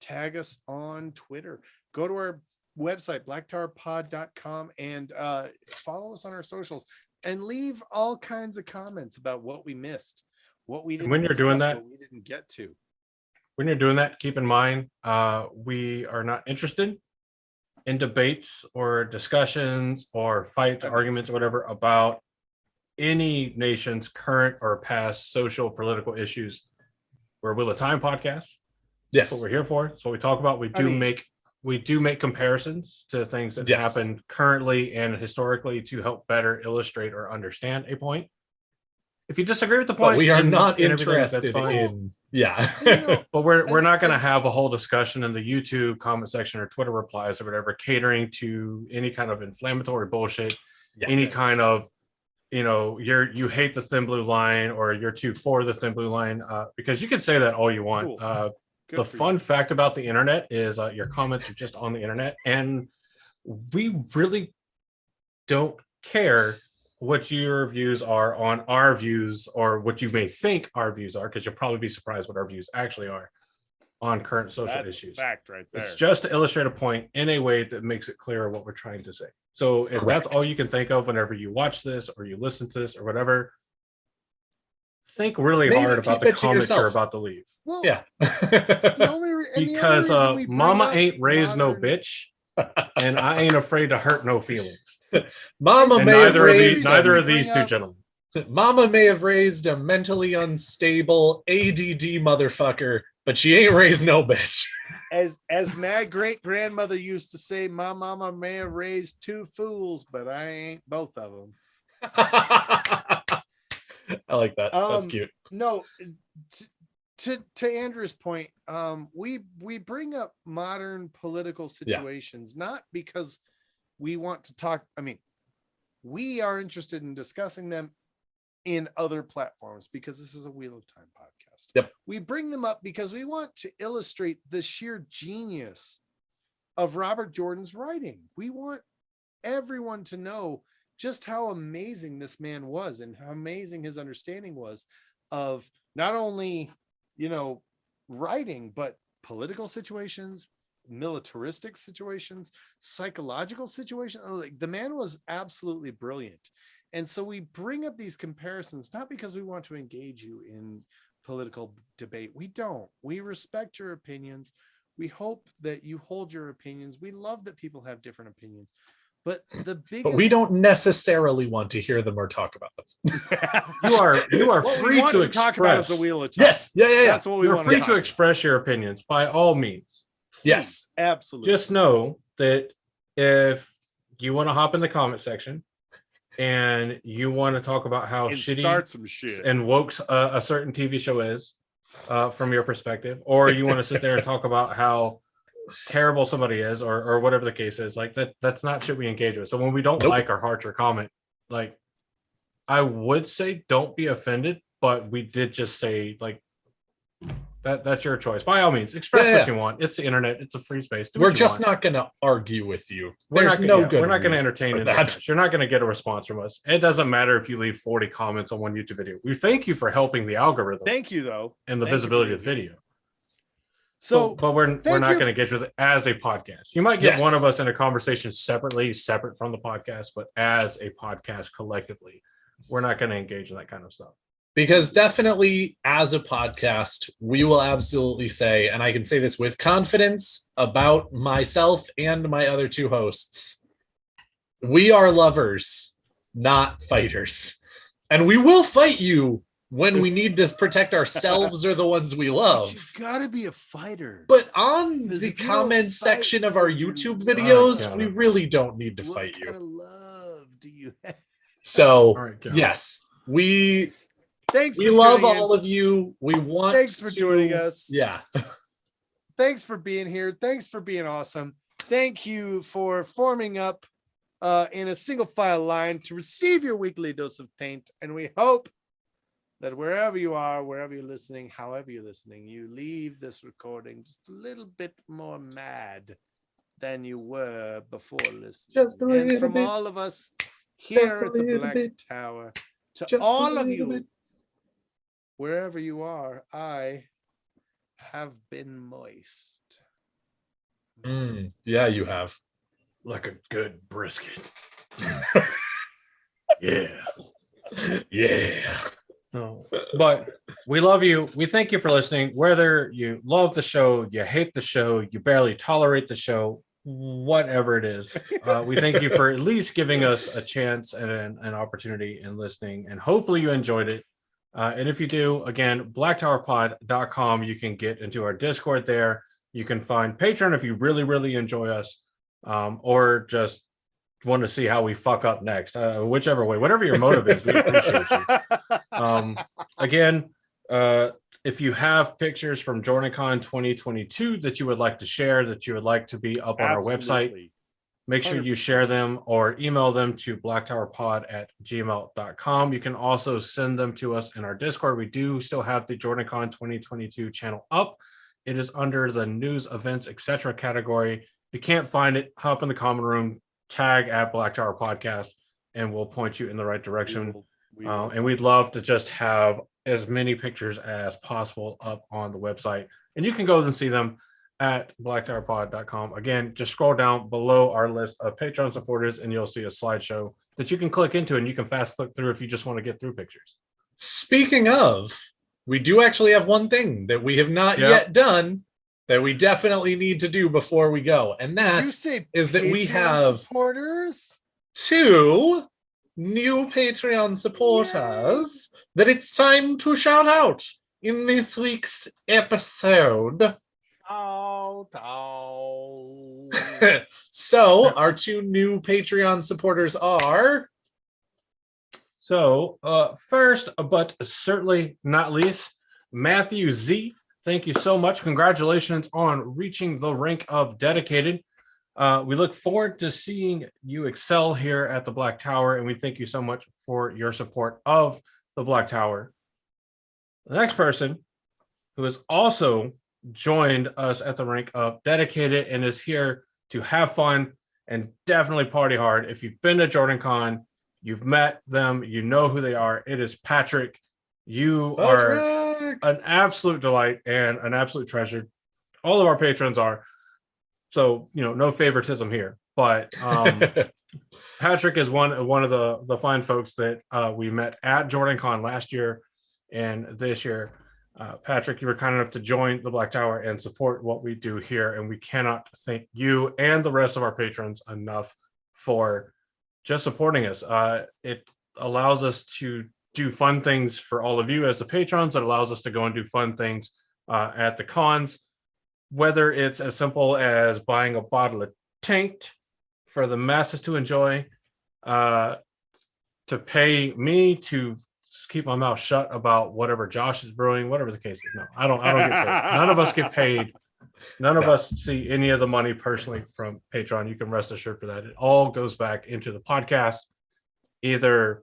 Tag us on Twitter. Go to our website, blacktowerpod.com, and follow us on our socials, and leave all kinds of comments about what we missed, what we didn't when you're doing discuss, that- what we didn't get to. When you're doing that, keep in mind, we are not interested in debates or discussions or fights, arguments, or whatever about any nation's current or past social, political issues. We're a Wheel of Time podcast. That's Yes. what we're here for. That's what we talk about. We do mean- make we do make comparisons to things that Yes. happen currently and historically to help better illustrate or understand a point. If you disagree with the point, But we are and- not and everything, that's interested fine. in. Yeah. You know, But we're not going to and- have a whole discussion in the YouTube comment section or Twitter replies or whatever, catering to any kind of inflammatory bullshit, Yes. any kind of, you hate the thin blue line or you're too for the thin blue line, because you can say that all you want. Cool. Good The for fun you. fact about the internet is your comments are just on the internet, and we really don't care what your views are on our views or what you may think our views are, because you'll probably be surprised what our views actually are on current social That's a issues. fact right there. It's just to illustrate a point in a way that makes it clear what we're trying to say. So if that's Correct. all you can think of whenever you watch this or you listen to this or whatever, think really Maybe hard about keep the it to comments you're yourself. about to leave. Well, Yeah. the only Because reason we bring mama up ain't raised no modern- bitch, and I ain't afraid to hurt no feelings. Mama And may have neither of raised these, neither we of these bring two up- gentlemen. Mama may have raised a mentally unstable ADD motherfucker, but she ain't raised no bitch. As my great grandmother used to say, my mama may have raised two fools, but I ain't both of them. I like that. That's Um, cute. No, to Andrew's point, we bring up modern political situations not because we want to talk. I mean, we are interested in discussing them in other platforms because this is a Wheel of Time podcast. Yep. We bring them up because we want to illustrate the sheer genius of Robert Jordan's writing. We want everyone to know just how amazing this man was and how amazing his understanding was of not only, writing, but political situations, militaristic situations, psychological situations. Like, the man was absolutely brilliant. And so we bring up these comparisons, not because we want to engage you in political debate. We don't. We respect your opinions. We hope that you hold your opinions. We love that people have different opinions. But the biggest But we don't necessarily want to hear them or talk about them. You are what free we want to talk about is express. the Wheel of Time. Yes. Yeah. That's what we You're want free to to express your opinions by all means. Yes. Absolutely. Just know that if you want to hop in the comment section and you want to talk about how and shitty start some shit. and woke a certain TV show is from your perspective, or you want to sit there and talk about how terrible somebody is, or whatever the case is, like that's not shit we engage with. So when we don't Nope. like or heart or comment, like, I would say don't be offended, but we did just say, like, that's your choice. By all means, express Yeah, what you want. It's the internet. It's a free space. Do We're what you just want. not going to argue with you. We're There's not no gonna, good. we're not going to reason entertain for in that. discussion. You're not going to get a response from us. It doesn't matter if you leave 40 comments on one YouTube video. We thank you for helping the algorithm Thank you, though. and the Thank you visibility for of the video. So but we're thank not you. going to engage with it as a podcast. You might get Yes. one of us in a conversation separate from the podcast, but as a podcast collectively, we're not going to engage in that kind of stuff. Because definitely as a podcast, we will absolutely say, and I can say this with confidence about myself and my other two hosts, we are lovers, not fighters. And we will fight you when we need to protect ourselves or the ones we But love. you've got to be a fighter. But on Because the if you don't comment fight, section of our you- YouTube All right, videos, got we it. really don't need to what fight kind you. of love do you have? So, All right, Cal. yes, we Thanks. we for love tuning in. all of you. We want Thanks for to- joining us. Yeah. Thanks for being here. Thanks for being awesome. Thank you for forming up in a single file line to receive your weekly dose of taint. And we hope that wherever you are, wherever you're listening, however you're listening, you leave this recording just a little bit more mad than you were before listening. Just a And little from bit. all of us here Just a at the little Black bit. Tower, to Just a all of little you, bit. wherever you are, I have been moist. Yeah, you have. Like a good brisket. Yeah. Yeah. No, but we love you. We thank you for listening. Whether you love the show, you hate the show, you barely tolerate the show, whatever it is, we thank you for at least giving us a chance and an opportunity in listening. And hopefully you enjoyed it. And if you do, again, blacktowerpod.com, you can get into our Discord there. You can find Patreon if you really, really enjoy us, or just want to see how we fuck up next. Whichever way, whatever your motive is, we appreciate you. Again, if you have pictures from JordanCon 2022 that you would like to share, that you would like to be up on our website, make sure you share them or email them to blacktowerpod@gmail.com. You can also send them to us in our Discord. We do still have the JordanCon 2022 channel up. It is under the news, events, etc. category. If you can't find it, hop in the common room, tag at Black Tower Podcast, and we'll point you in the right direction. And we'd love to just have as many pictures as possible up on the website. And you can go and see them at blacktowerpod.com. Again, just scroll down below our list of Patreon supporters and you'll see a slideshow that you can click into, and you can fast click through if you just want to get through pictures. Speaking of, we do actually have one thing that we have not yet done that we definitely need to do before we go. And that is that we have supporters? 2 new Patreon supporters that it's time to shout out in this week's episode. So our 2 new Patreon supporters are... So first, but certainly not least, Matthew Z. Thank you so much. Congratulations on reaching the rank of dedicated. We look forward to seeing you excel here at the Black Tower, and we thank you so much for your support of the Black Tower. The next person, who has also joined us at the rank of dedicated and is here to have fun and definitely party hard. If you've been to JordanCon, you've met them, you know who they are. It is Patrick. You are an absolute delight and an absolute treasure. All of our patrons are. So, no favoritism here. But Patrick is one of the fine folks that we met at JordanCon last year and this year. Patrick, you were kind enough to join the Black Tower and support what we do here. And we cannot thank you and the rest of our patrons enough for just supporting us. It allows us to do fun things for all of you as the patrons. It allows us to go and do fun things at the cons, whether it's as simple as buying a bottle of Tanked for the masses to enjoy, to pay me to keep my mouth shut about whatever Josh is brewing, whatever the case is. No, I don't get paid. None of us get paid. None of us see any of the money personally from Patreon. You can rest assured for that. It all goes back into the podcast, either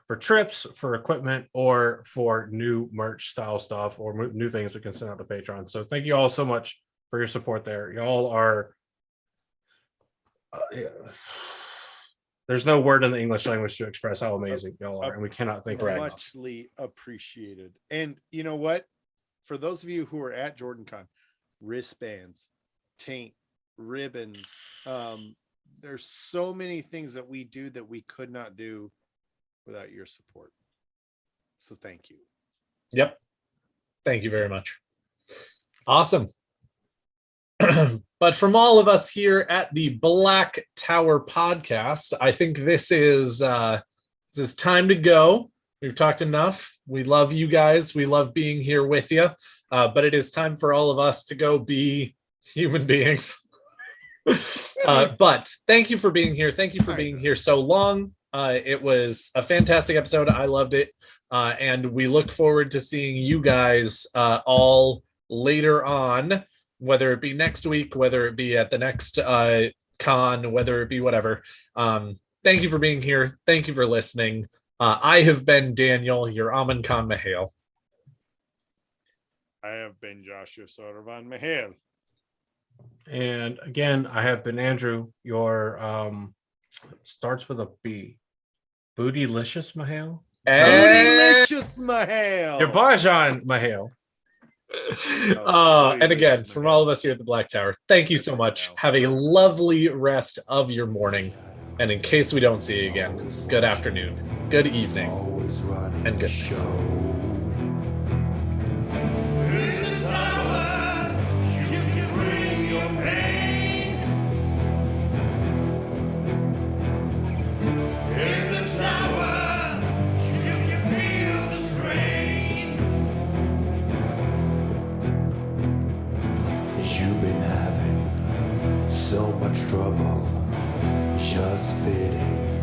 for trips, for equipment, or for new merch style stuff or new things we can send out to Patreon. So thank you all so much for your support there. Y'all are there's no word in the English language to express how amazing y'all are, and we cannot thank you enough. Muchly appreciated. And you know what? For those of you who are at JordanCon, wristbands, taint, ribbons, there's so many things that we do that we could not do without your support. So thank you. Yep. Thank you very much. Awesome. But from all of us here at the Black Tower Podcast, I think this is time to go. We've talked enough. We love you guys. We love being here with you. But it is time for all of us to go be human beings. But thank you for being here. Thank you for being here so long. It was a fantastic episode. I loved it. And we look forward to seeing you guys all later on, whether it be next week, whether it be at the next con, whether it be whatever. Thank you for being here. Thank you for listening. I have been Daniel, your Amin Khan Mahale. I have been Joshua Sodervan Mahale. And again, I have been Andrew, your starts with a B. Bootylicious Mahale? Bootylicious Mahale. Your Bajan Mahale. And again, from all of us here at the Black Tower, thank you so much. Have a lovely rest of your morning. And in case we don't see you again, good afternoon, good evening, and good night. You've been so much trouble, just fitting.